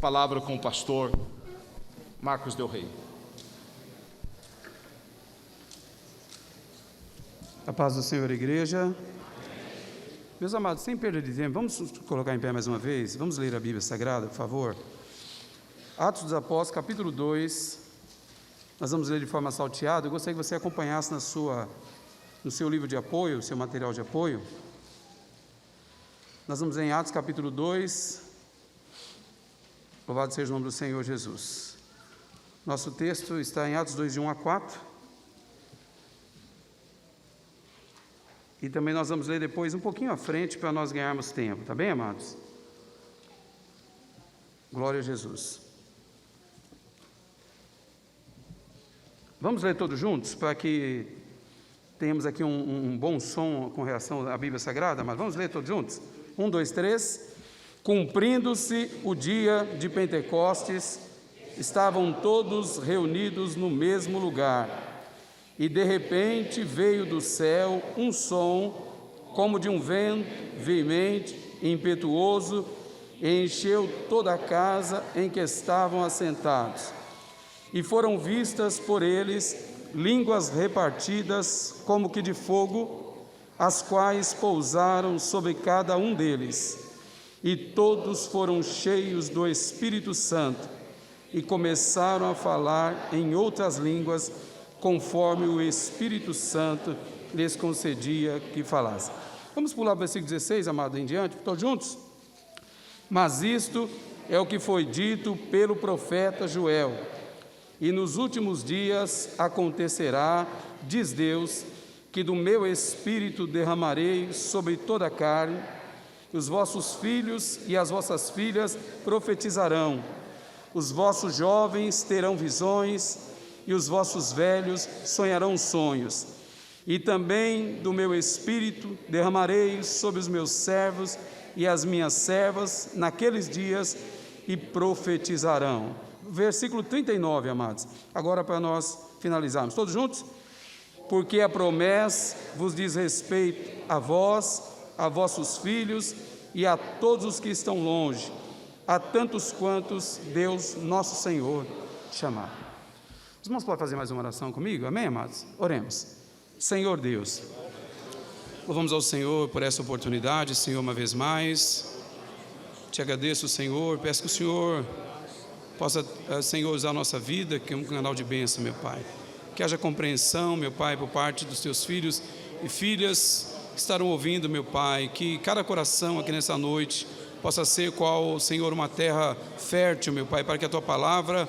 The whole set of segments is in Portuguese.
palavra com o pastor Marcos Del Rey. A paz do Senhor, igreja. Meus amados, sem perda de tempo, vamos colocar em pé mais uma vez, vamos ler a Bíblia Sagrada, por favor. Atos dos Apóstolos, capítulo 2, nós vamos ler de forma salteada. Eu gostaria que você acompanhasse no seu livro de apoio, seu material de apoio. Nós vamos em Atos capítulo 2, louvado seja o nome do Senhor Jesus. Nosso texto está em Atos 2, de 1 a 4. E também nós vamos ler depois um pouquinho à frente para nós ganharmos tempo, tá bem, amados? Glória a Jesus. Vamos ler todos juntos para que tenhamos aqui um bom som com relação à Bíblia Sagrada, mas vamos ler todos juntos? 1, 2, 3. Cumprindo-se o dia de Pentecostes, estavam todos reunidos no mesmo lugar. E de repente veio do céu um som, como de um vento veemente e impetuoso, e encheu toda a casa em que estavam assentados. E foram vistas por eles línguas repartidas como que de fogo, as quais pousaram sobre cada um deles. E todos foram cheios do Espírito Santo e começaram a falar em outras línguas, conforme o Espírito Santo lhes concedia que falassem. Vamos pular o versículo 16, amado, em diante, todos juntos? Mas isto é o que foi dito pelo profeta Joel. E nos últimos dias acontecerá, diz Deus, que do meu Espírito derramarei sobre toda a carne, os vossos filhos e as vossas filhas profetizarão, os vossos jovens terão visões, e os vossos velhos sonharão sonhos. E também do meu Espírito derramarei sobre os meus servos e as minhas servas naqueles dias, e profetizarão. Versículo 39, amados. Agora para nós finalizarmos. Todos juntos? Porque a promessa vos diz respeito a vós, a vossos filhos e a todos os que estão longe, a tantos quantos Deus nosso Senhor chamar. Os irmãos podem fazer mais uma oração comigo? Amém, amados? Oremos. Senhor Deus, louvamos ao Senhor por essa oportunidade, Senhor, uma vez mais. Te agradeço, Senhor, peço que o Senhor possa, Senhor, usar a nossa vida, que é um canal de bênção, meu Pai. Que haja compreensão, meu Pai, por parte dos teus filhos e filhas que estarão ouvindo, meu Pai, que cada coração aqui nessa noite possa ser, qual, Senhor, uma terra fértil, meu Pai, para que a tua palavra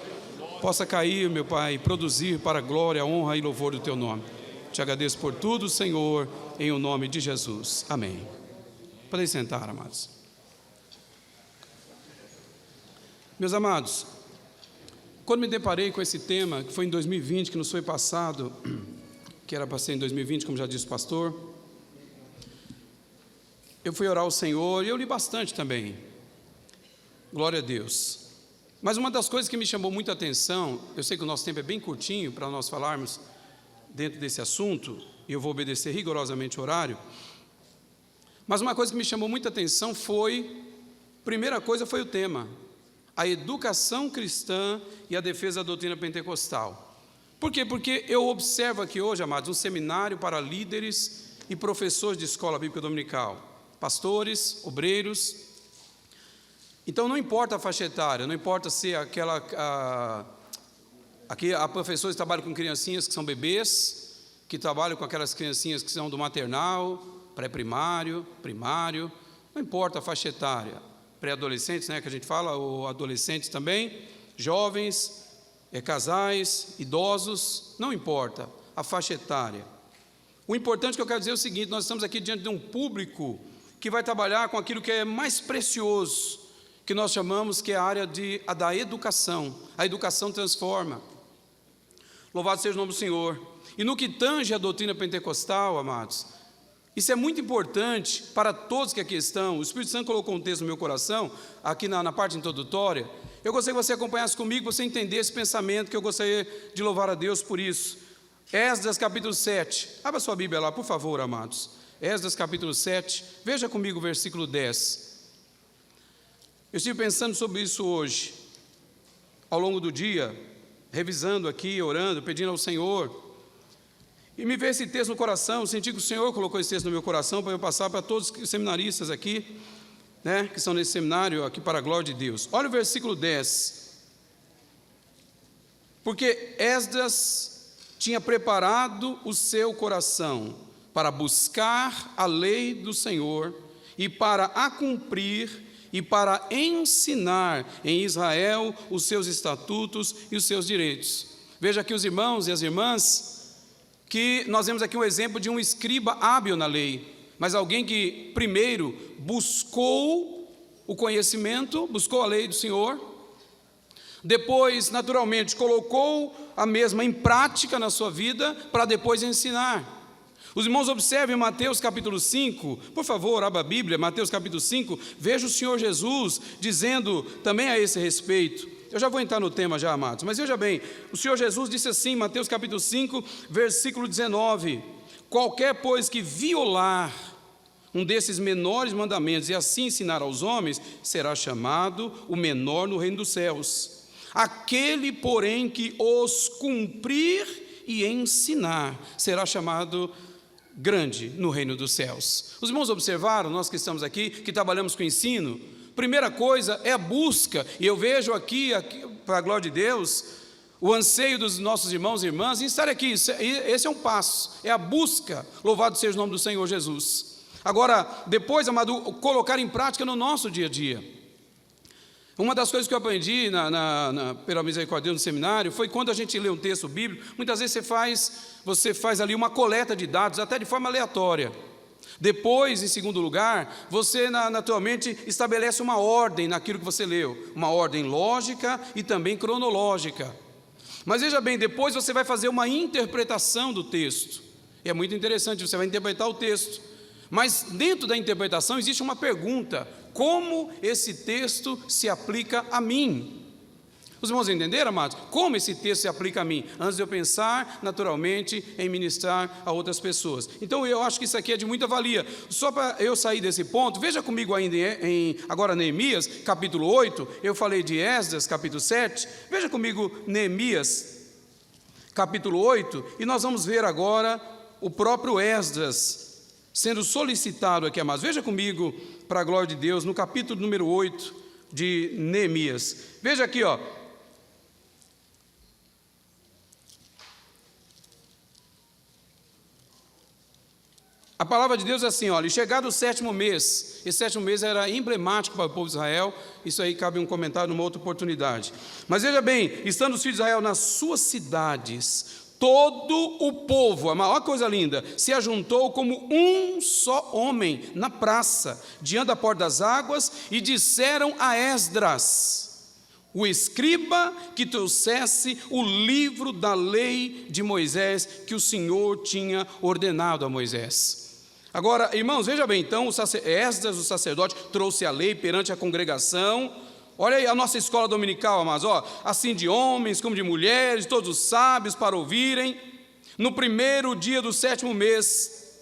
possa cair, meu Pai, e produzir para a glória, honra e louvor do teu nome. Te agradeço por tudo, Senhor, em o nome de Jesus. Amém. Podem sentar, amados. Meus amados, quando me deparei com esse tema, que foi em 2020, que nos foi passado, que era para ser em 2020, como já disse o pastor, eu fui orar ao Senhor e eu li bastante também. Glória a Deus. Mas uma das coisas que me chamou muita atenção, eu sei que o nosso tempo é bem curtinho para nós falarmos dentro desse assunto, e eu vou obedecer rigorosamente o horário, mas uma coisa que me chamou muita atenção primeira coisa foi o tema, a educação cristã e a defesa da doutrina pentecostal. Por quê? Porque eu observo aqui hoje, amados, um seminário para líderes e professores de escola bíblica dominical, pastores, obreiros. Então não importa a faixa etária, não importa se aqui há professores que trabalham com criancinhas que são bebês, que trabalham com aquelas criancinhas que são do maternal, pré-primário, primário, não importa a faixa etária, pré-adolescentes, né, que a gente fala, ou adolescentes também, jovens, casais, idosos, não importa a faixa etária. O importante que eu quero dizer é o seguinte: nós estamos aqui diante de um público que vai trabalhar com aquilo que é mais precioso, que nós chamamos que é a área da educação. A educação transforma. Louvado seja o nome do Senhor. E no que tange a doutrina pentecostal, amados, isso é muito importante para todos que aqui estão. O Espírito Santo colocou um texto no meu coração, aqui na parte introdutória. Eu gostaria que você acompanhasse comigo, você entender esse pensamento, que eu gostaria de louvar a Deus por isso. Esdras capítulo 7. Abra sua Bíblia lá, por favor, amados. Esdras capítulo 7. Veja comigo o versículo 10. Eu estive pensando sobre isso hoje. ao longo do dia, revisando aqui, orando, pedindo ao Senhor, e me veio esse texto no coração, senti que o Senhor colocou esse texto no meu coração para eu passar para todos os seminaristas aqui, né, que estão nesse seminário aqui para a glória de Deus. Olha o versículo 10. Porque Esdras tinha preparado o seu coração para buscar a lei do Senhor e para a cumprir e para ensinar em Israel os seus estatutos e os seus direitos. Veja aqui os irmãos e as irmãs, que nós vemos aqui um exemplo de um escriba hábil na lei, mas alguém que primeiro buscou o conhecimento, buscou a lei do Senhor, depois, naturalmente, colocou a mesma em prática na sua vida, para depois ensinar. Os irmãos observem Mateus capítulo 5, por favor, abra a Bíblia, Mateus capítulo 5, veja o Senhor Jesus dizendo também a esse respeito. Eu já vou entrar no tema já, amados, mas veja bem, o Senhor Jesus disse assim, Mateus capítulo 5, versículo 19, qualquer, pois, que violar um desses menores mandamentos e assim ensinar aos homens, será chamado o menor no reino dos céus. Aquele, porém, que os cumprir e ensinar, será chamado grande no reino dos céus. Os irmãos observaram, nós que estamos aqui, que trabalhamos com ensino, primeira coisa é a busca, e eu vejo aqui para a glória de Deus, o anseio dos nossos irmãos e irmãs em estar aqui. Esse é um passo, é a busca, louvado seja o nome do Senhor Jesus. Agora, depois, amado, colocar em prática no nosso dia a dia. Uma das coisas que eu aprendi pela misericórdia no seminário foi quando a gente lê um texto bíblico, muitas vezes você faz ali uma coleta de dados, até de forma aleatória. Depois, em segundo lugar, você naturalmente estabelece uma ordem naquilo que você leu, uma ordem lógica e também cronológica. Mas veja bem, depois você vai fazer uma interpretação do texto. É muito interessante, você vai interpretar o texto. Mas dentro da interpretação existe uma pergunta: como esse texto se aplica a mim? Os irmãos entenderam, amados? Como esse texto se aplica a mim? Antes de eu pensar, naturalmente, em ministrar a outras pessoas. Então, eu acho que isso aqui é de muita valia. Só para eu sair desse ponto, veja comigo ainda agora Neemias, capítulo 8, eu falei de Esdras, capítulo 7, veja comigo Neemias, capítulo 8, e nós vamos ver agora o próprio Esdras sendo solicitado aqui, amados. Veja comigo, para a glória de Deus, no capítulo número 8 de Neemias. Veja aqui, ó. A palavra de Deus é assim, olha, e chegado o 7º mês, esse 7º mês era emblemático para o povo de Israel, isso aí cabe um comentário numa outra oportunidade. Mas veja bem, estando os filhos de Israel nas suas cidades, todo o povo, a maior coisa linda, se ajuntou como um só homem na praça, diante da porta das águas, e disseram a Esdras, o escriba, que trouxesse o livro da lei de Moisés, que o Senhor tinha ordenado a Moisés. Agora, irmãos, veja bem, então, Esdras, o sacerdote, trouxe a lei perante a congregação. Olha aí a nossa escola dominical, amados, assim de homens como de mulheres, todos os sábios para ouvirem, no primeiro dia do 7º mês,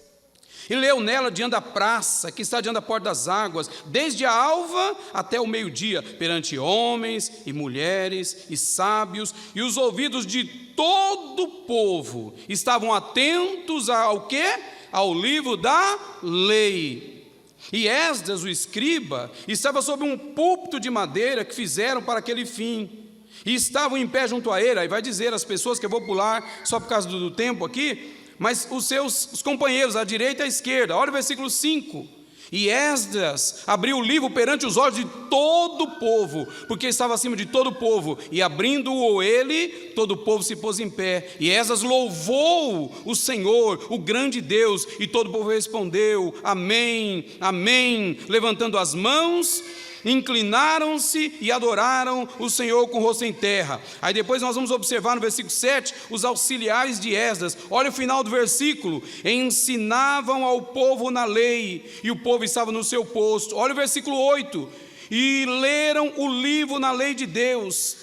e leu nela diante da praça, que está diante da porta das águas, desde a alva até o meio-dia, perante homens e mulheres e sábios, e os ouvidos de todo o povo estavam atentos ao quê? Ao livro da lei. E Esdras, o escriba, estava sob um púlpito de madeira que fizeram para aquele fim, e estavam em pé junto a ele. Aí vai dizer as pessoas, que eu vou pular só por causa do tempo aqui, mas os companheiros, à direita e à esquerda. Olha o versículo 5. E Esdras abriu o livro perante os olhos de todo o povo, porque estava acima de todo o povo, e abrindo-o ele, todo o povo se pôs em pé, e Esdras louvou o Senhor, o grande Deus, e todo o povo respondeu, amém, amém, levantando as mãos, inclinaram-se e adoraram o Senhor com o rosto em terra. Aí depois nós vamos observar no versículo 7, os auxiliares de Esdras. Olha o final do versículo: ensinavam ao povo na lei, e o povo estava no seu posto. Olha o versículo 8, e leram o livro na lei de Deus,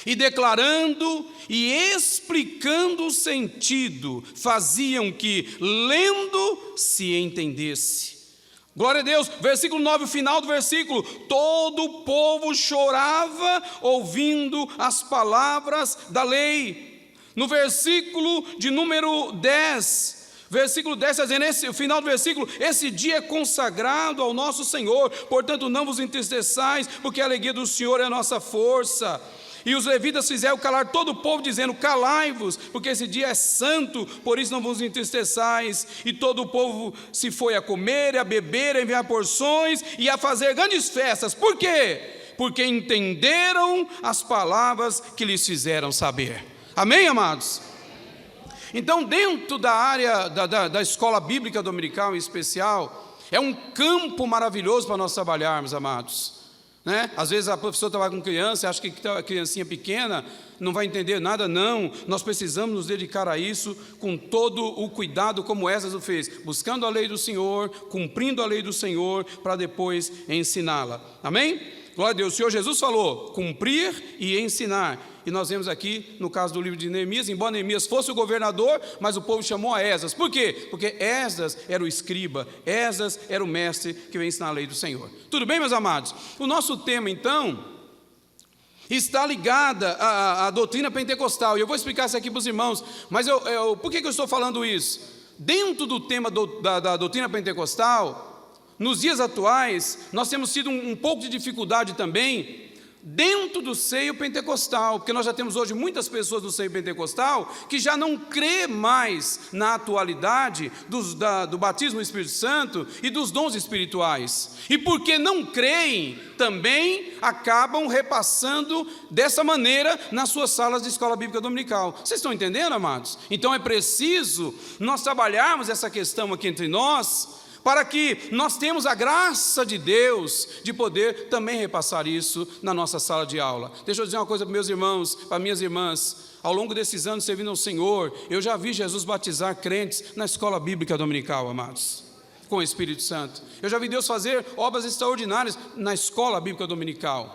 e declarando e explicando o sentido, faziam que, lendo, se entendesse. Glória a Deus. Versículo 9, o final do versículo: todo o povo chorava ouvindo as palavras da lei. No versículo de número 10, versículo 10 está dizendo, o final do versículo: esse dia é consagrado ao nosso Senhor, portanto não vos entristeçais, porque a alegria do Senhor é a nossa força. E os levitas fizeram calar todo o povo, dizendo: calai-vos, porque esse dia é santo, por isso não vos entristeçais. E todo o povo se foi a comer, a beber, a enviar porções e a fazer grandes festas. Por quê? Porque entenderam as palavras que lhes fizeram saber. Amém, amados? Então, dentro da área da escola bíblica dominical em especial, é um campo maravilhoso para nós trabalharmos, amados. Né? Às vezes a professora trabalha com criança, acha que a criancinha pequena não vai entender nada. Não, nós precisamos nos dedicar a isso com todo o cuidado, como Esdras o fez, buscando a lei do Senhor, cumprindo a lei do Senhor, para depois ensiná-la. Amém? Glória a Deus. O Senhor Jesus falou: cumprir e ensinar. E nós vemos aqui, no caso do livro de Neemias, embora Neemias fosse o governador, mas o povo chamou a Esdras. Por quê? Porque Esdras era o escriba, Esdras era o mestre que veio ensinar a lei do Senhor. Tudo bem, meus amados? O nosso tema, então, está ligado à doutrina pentecostal. E eu vou explicar isso aqui para os irmãos. Mas por que eu estou falando isso? Dentro do tema da doutrina pentecostal, nos dias atuais, nós temos tido um pouco de dificuldade também dentro do seio pentecostal, porque nós já temos hoje muitas pessoas do seio pentecostal que já não crê mais na atualidade do batismo no Espírito Santo e dos dons espirituais. E porque não creem, também acabam repassando dessa maneira nas suas salas de escola bíblica dominical. Vocês estão entendendo, amados? Então é preciso nós trabalharmos essa questão aqui entre nós, para que nós tenhamos a graça de Deus de poder também repassar isso na nossa sala de aula. Deixa eu dizer uma coisa para meus irmãos, para minhas irmãs. Ao longo desses anos servindo ao Senhor, eu já vi Jesus batizar crentes na escola bíblica dominical, amados, com o Espírito Santo. Eu já vi Deus fazer obras extraordinárias na escola bíblica dominical.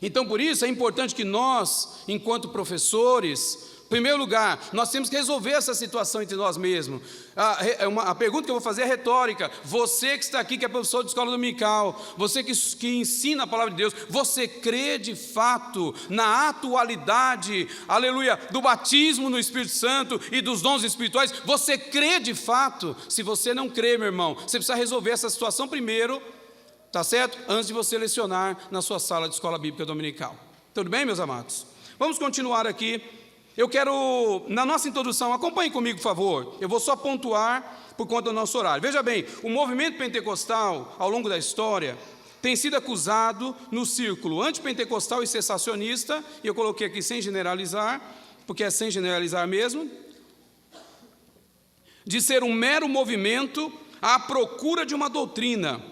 Então, por isso, é importante que nós, enquanto professores, em primeiro lugar, nós temos que resolver essa situação entre nós mesmos. A pergunta que eu vou fazer é retórica. Você que está aqui, que é professor de escola dominical, você que ensina a palavra de Deus, você crê de fato na atualidade, aleluia, do batismo no Espírito Santo e dos dons espirituais? Você crê de fato? Se você não crê, meu irmão, você precisa resolver essa situação primeiro, tá certo? Antes de você lecionar na sua sala de escola bíblica dominical. Tudo bem, meus amados? Vamos continuar aqui. Eu quero, na nossa introdução, acompanhe comigo, por favor. Eu vou só pontuar por conta do nosso horário. Veja bem, o movimento pentecostal, ao longo da história, tem sido acusado no círculo antipentecostal e cessacionista, e eu coloquei aqui sem generalizar, porque é sem generalizar mesmo, de ser um mero movimento à procura de uma doutrina.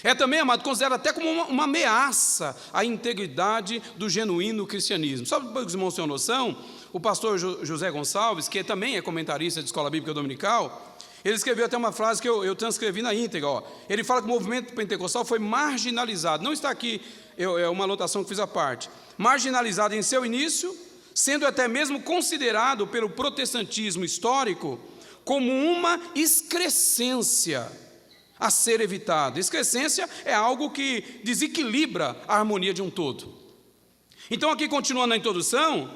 É também, amado, considerado até como uma ameaça à integridade do genuíno cristianismo. Sabe para que os irmãos tenham noção? O pastor José Gonçalves, que também é comentarista de escola bíblica dominical, ele escreveu até uma frase que eu transcrevi na íntegra. Ele fala que o movimento pentecostal foi marginalizado. Não está aqui, é uma anotação que fiz à parte. Marginalizado em seu início, sendo até mesmo considerado pelo protestantismo histórico como uma excrescência a ser evitado. Excrescência é algo que desequilibra a harmonia de um todo. Então, aqui continuando a introdução,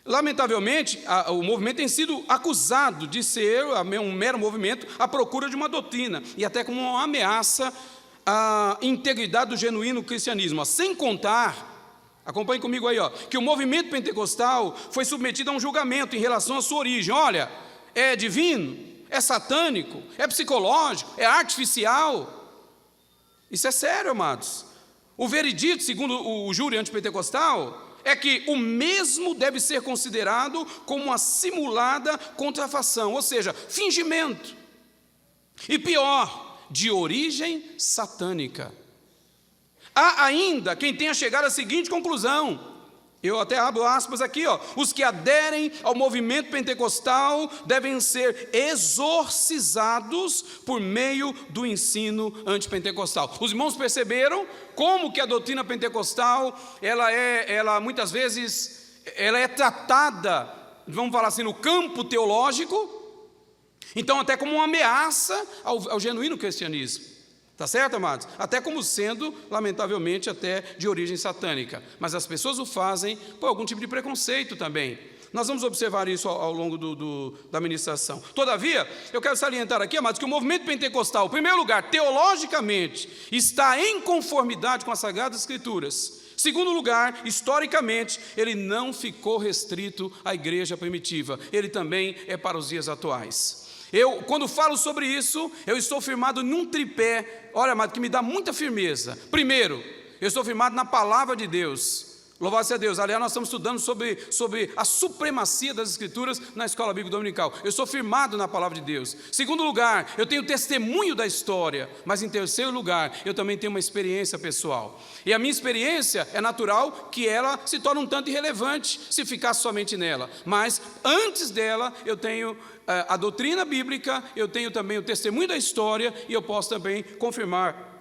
lamentavelmente, o movimento tem sido acusado de ser um mero movimento à procura de uma doutrina, e até como uma ameaça à integridade do genuíno cristianismo. Sem contar, acompanhe comigo aí, que o movimento pentecostal foi submetido a um julgamento em relação à sua origem. Olha, é divino? É satânico? É psicológico? É artificial? Isso é sério, amados. O veredito, segundo o júri antipentecostal, é que o mesmo deve ser considerado como uma simulada contrafação, ou seja, fingimento. E pior, de origem satânica. Há ainda quem tenha chegado à seguinte conclusão. Eu até abro aspas aqui, os que aderem ao movimento pentecostal devem ser exorcizados por meio do ensino antipentecostal. Os irmãos perceberam como que a doutrina pentecostal, ela muitas vezes, ela é tratada, vamos falar assim, no campo teológico, Então, até como uma ameaça ao genuíno cristianismo. Tá certo, amados? Até como sendo, lamentavelmente, até de origem satânica. Mas as pessoas o fazem por algum tipo de preconceito também. Nós vamos observar isso ao longo da ministração. Todavia, eu quero salientar aqui, amados, que o movimento pentecostal, em primeiro lugar, teologicamente, está em conformidade com as Sagradas Escrituras. Segundo lugar, historicamente, ele não ficou restrito à igreja primitiva. Ele também é para os dias atuais. Quando falo sobre isso, eu estou firmado num tripé, olha, amado, que me dá muita firmeza. Primeiro, eu estou firmado na palavra de Deus. Louvado seja Deus. Aliás, nós estamos estudando sobre a supremacia das Escrituras na Escola Bíblica Dominical. Eu sou firmado na palavra de Deus. Segundo lugar, eu tenho testemunho da história. Mas em terceiro lugar, eu também tenho uma experiência pessoal. E a minha experiência é natural que ela se torne um tanto irrelevante se ficasse somente nela. Mas antes dela, eu tenho a doutrina bíblica, eu tenho também o testemunho da história e eu posso também confirmar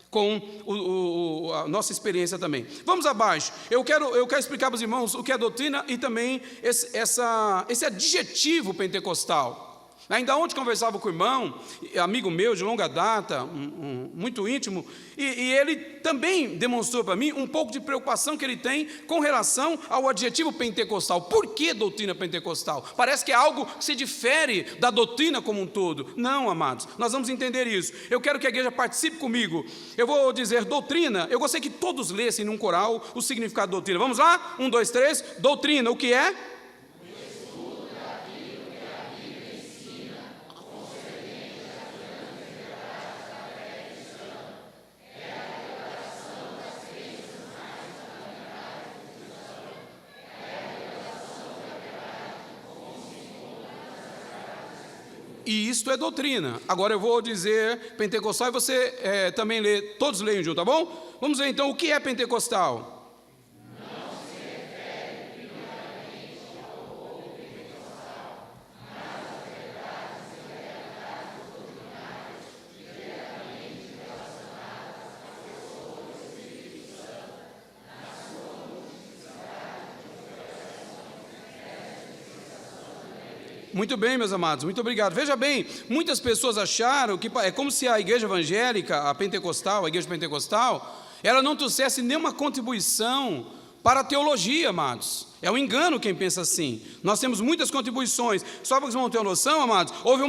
com a nossa experiência também. Vamos abaixo. Eu quero explicar para os irmãos o que é doutrina e também esse adjetivo pentecostal. Ainda ontem conversava com o irmão, amigo meu de longa data, muito íntimo, e ele também demonstrou para mim um pouco de preocupação que ele tem com relação ao adjetivo pentecostal. Por que doutrina pentecostal? Parece que é algo que se difere da doutrina como um todo. Não, amados, nós vamos entender isso. Eu quero que a igreja participe comigo. Eu vou dizer doutrina. Eu gostaria que todos lessem num coral o significado de doutrina. Vamos lá? 1, 2, 3. Doutrina, o que é? E isto é doutrina. Agora eu vou dizer pentecostal e você também lê, todos leiam junto, tá bom? Vamos ver então o que é pentecostal. Não se refere primeiramente ao povo pentecostal, mas às verdades e realidades doutrinárias diretamente relacionadas à pessoa do Espírito Santo, na sua multiplicidade de operações. Muito bem, meus amados, muito obrigado. Veja bem, muitas pessoas acharam que é como se a igreja evangélica, a pentecostal, a igreja pentecostal, ela não trouxesse nenhuma contribuição para a teologia, amados. É um engano quem pensa assim. Nós temos muitas contribuições. Só para vocês vão ter uma noção, amados, houve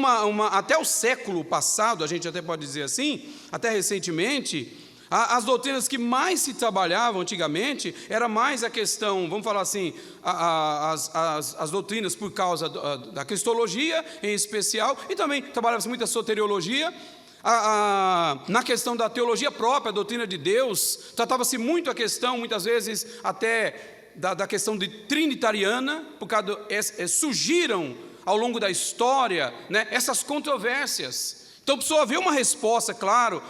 até o século passado, a gente até pode dizer assim, até recentemente, as doutrinas que mais se trabalhavam antigamente era mais a questão, vamos falar assim, as doutrinas por causa da cristologia em especial, e também trabalhava-se muito a soteriologia. Na questão da teologia própria, a doutrina de Deus, tratava-se muito a questão, muitas vezes, até da questão de trinitariana, por causa surgiram ao longo da história, né, essas controvérsias. Então precisou haver uma resposta, claro,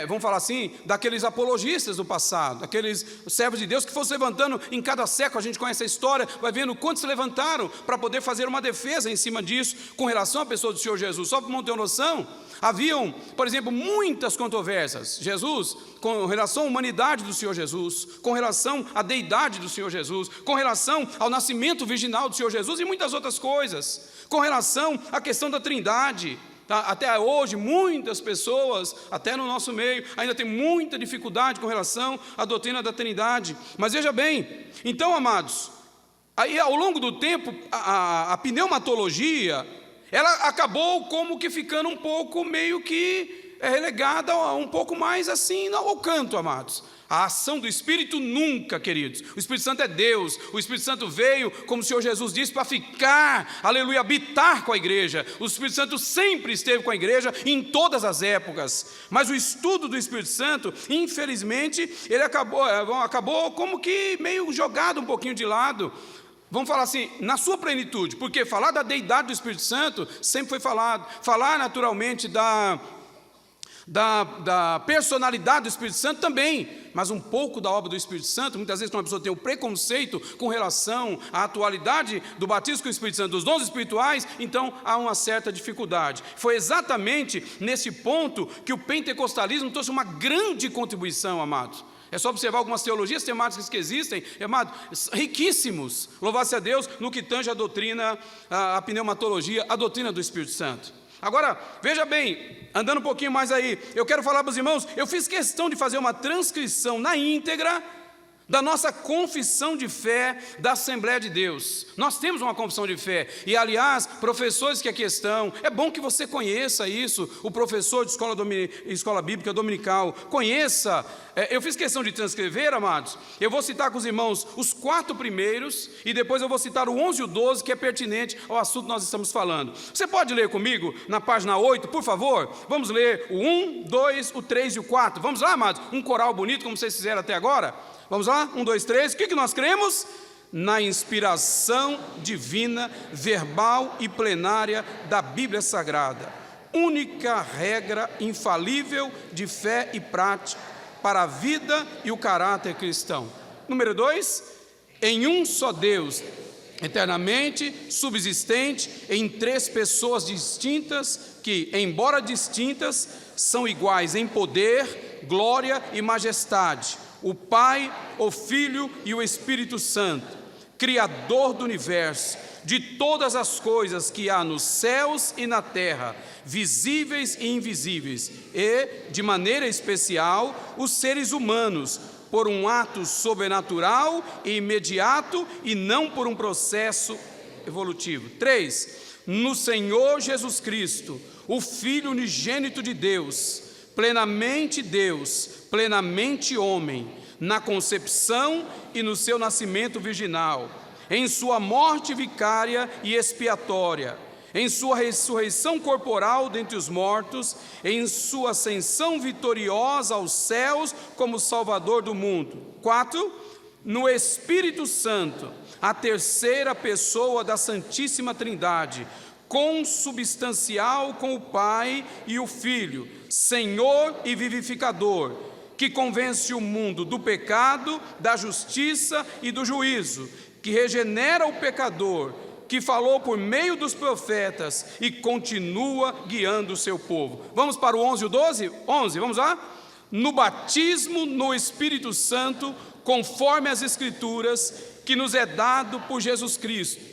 vamos falar assim, daqueles apologistas do passado, aqueles servos de Deus que foram se levantando em cada século. A gente conhece a história, vai vendo quantos se levantaram para poder fazer uma defesa em cima disso, com relação à pessoa do Senhor Jesus. Só para não ter uma noção, haviam, por exemplo, muitas controvérsias. Jesus, com relação à humanidade do Senhor Jesus, com relação à deidade do Senhor Jesus, com relação ao nascimento virginal do Senhor Jesus e muitas outras coisas, com relação à questão da Trindade. Até hoje, muitas pessoas, até no nosso meio, ainda tem muita dificuldade com relação à doutrina da Trindade. Mas veja bem, então, amados, aí ao longo do tempo, a pneumatologia, ela acabou como que ficando um pouco meio que relegada um pouco mais assim ao canto, amados. A ação do Espírito nunca, queridos. O Espírito Santo é Deus. O Espírito Santo veio, como o Senhor Jesus disse, para ficar, aleluia, habitar com a igreja. O Espírito Santo sempre esteve com a igreja em todas as épocas. Mas o estudo do Espírito Santo, infelizmente, ele acabou como que meio jogado um pouquinho de lado. Vamos falar assim, na sua plenitude, porque falar da deidade do Espírito Santo sempre foi falado. Falar naturalmente da personalidade do Espírito Santo também, mas um pouco da obra do Espírito Santo. Muitas vezes quando uma pessoa tem um preconceito com relação à atualidade do batismo com o Espírito Santo, dos dons espirituais, então há uma certa dificuldade. Foi exatamente nesse ponto que o pentecostalismo trouxe uma grande contribuição, amados. É só observar algumas teologias temáticas que existem, amado, riquíssimos, louvado-se a Deus, no que tange a doutrina, a pneumatologia, a doutrina do Espírito Santo. Agora, veja bem, andando um pouquinho mais aí, eu quero falar para os irmãos, eu fiz questão de fazer uma transcrição na íntegra da nossa confissão de fé da Assembleia de Deus. Nós temos uma confissão de fé, e aliás, professores que aqui estão, é bom que você conheça isso, o professor de escola bíblica dominical, conheça. Eu fiz questão de transcrever, amados, eu vou citar com os irmãos os 4 primeiros, e depois eu vou citar o 11 e o 12, que é pertinente ao assunto que nós estamos falando. Você pode ler comigo na página 8, por favor? Vamos ler o 1, 2, o 3 e o 4. Vamos lá, amados? Um coral bonito, como vocês fizeram até agora? Vamos lá? 1, 2, 3. O que nós cremos? Na inspiração divina, verbal e plenária da Bíblia Sagrada. Única regra infalível de fé e prática para a vida e o caráter cristão. Número 2. Em um só Deus, eternamente subsistente em 3 pessoas distintas que, embora distintas, são iguais em poder, glória e majestade. O Pai, o Filho e o Espírito Santo, Criador do universo, de todas as coisas que há nos céus e na terra, visíveis e invisíveis, e, de maneira especial, os seres humanos, por um ato sobrenatural e imediato e não por um processo evolutivo. 3. No Senhor Jesus Cristo, o Filho unigênito de Deus, plenamente homem, na concepção e no seu nascimento virginal, em sua morte vicária e expiatória, em sua ressurreição corporal dentre os mortos, em sua ascensão vitoriosa aos céus como Salvador do mundo. 4. No Espírito Santo, a terceira pessoa da Santíssima Trindade, consubstancial com o Pai e o Filho, Senhor e vivificador, que convence o mundo do pecado, da justiça e do juízo, que regenera o pecador, que falou por meio dos profetas e continua guiando o seu povo. Vamos para o 11 e o 12? 11, vamos lá? No batismo no Espírito Santo, conforme as Escrituras, que nos é dado por Jesus Cristo,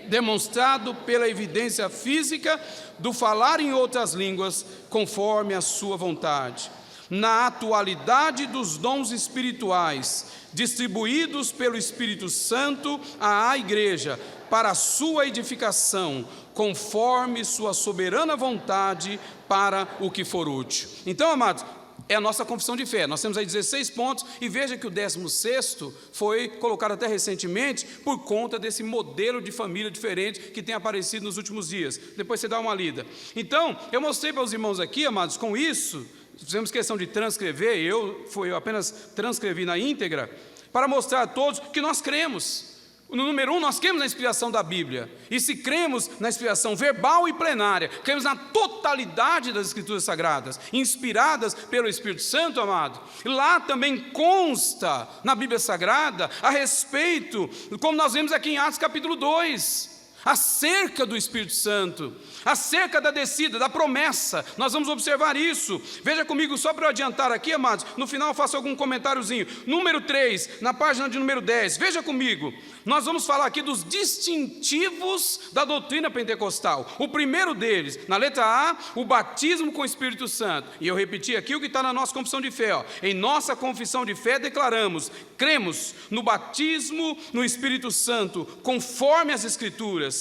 demonstrado pela evidência física do falar em outras línguas, conforme a sua vontade. Na atualidade dos dons espirituais, distribuídos pelo Espírito Santo à Igreja, para a sua edificação, conforme sua soberana vontade, para o que for útil. Então, amados, é a nossa confissão de fé. Nós temos aí 16 pontos, e veja que o 16º foi colocado até recentemente por conta desse modelo de família diferente que tem aparecido nos últimos dias. Depois você dá uma lida. Então, eu mostrei para os irmãos aqui, amados, com isso, fizemos questão de transcrever, eu apenas transcrevi na íntegra, para mostrar a todos que nós cremos. No número 1, nós cremos na inspiração da Bíblia. E se cremos na inspiração verbal e plenária, cremos na totalidade das Escrituras Sagradas, inspiradas pelo Espírito Santo, amado. Lá também consta na Bíblia Sagrada a respeito, como nós vemos aqui em Atos capítulo 2, acerca do Espírito Santo, acerca da descida, da promessa. Nós vamos observar isso. Veja comigo, só para eu adiantar aqui, amados, no final eu faço algum comentáriozinho. Número 3, na página de número 10, veja comigo, nós vamos falar aqui dos distintivos da doutrina pentecostal. O primeiro deles, na letra A, o batismo com o Espírito Santo. E eu repeti aqui o que está na nossa confissão de fé. Em nossa confissão de fé declaramos, cremos no batismo no Espírito Santo, conforme as Escrituras.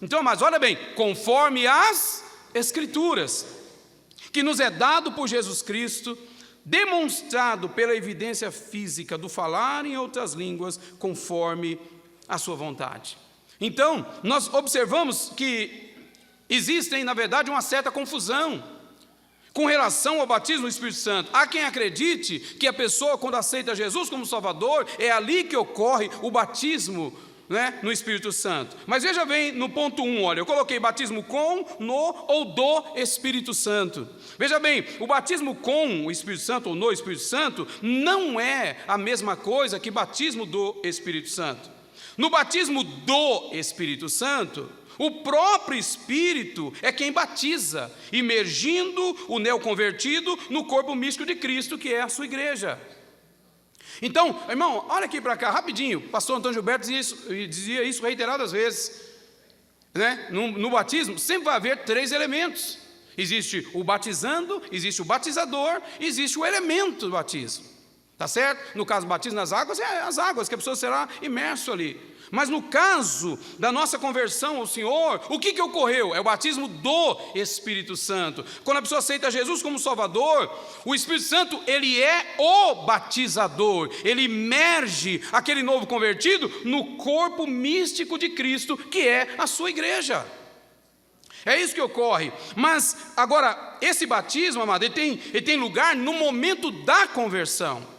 Então, mas olha bem, conforme as Escrituras, que nos é dado por Jesus Cristo, demonstrado pela evidência física do falar em outras línguas, conforme a sua vontade. Então, nós observamos que existem, na verdade, uma certa confusão com relação ao batismo do Espírito Santo. Há quem acredite que a pessoa, quando aceita Jesus como Salvador, é ali que ocorre o batismo, no Espírito Santo. Mas veja bem no ponto 1, olha, eu coloquei batismo com, no ou do Espírito Santo. Veja bem, o batismo com o Espírito Santo ou no Espírito Santo não é a mesma coisa que batismo do Espírito Santo. No batismo do Espírito Santo, o próprio Espírito é quem batiza, imergindo o neoconvertido no corpo místico de Cristo, que é a sua igreja. Então, irmão, olha aqui para cá, rapidinho. O pastor Antônio Gilberto dizia isso reiteradas vezes, né? No batismo sempre vai haver 3 elementos. Existe o batizando, existe o batizador, existe o elemento do batismo. Tá certo? No caso do batismo nas águas, é as águas, que a pessoa será imerso ali. Mas no caso da nossa conversão ao Senhor, o que ocorreu? É o batismo do Espírito Santo. Quando a pessoa aceita Jesus como Salvador, o Espírito Santo, ele é o batizador. Ele imerge aquele novo convertido no corpo místico de Cristo, que é a sua igreja. É isso que ocorre. Mas, agora, esse batismo, amado, ele tem lugar no momento da conversão.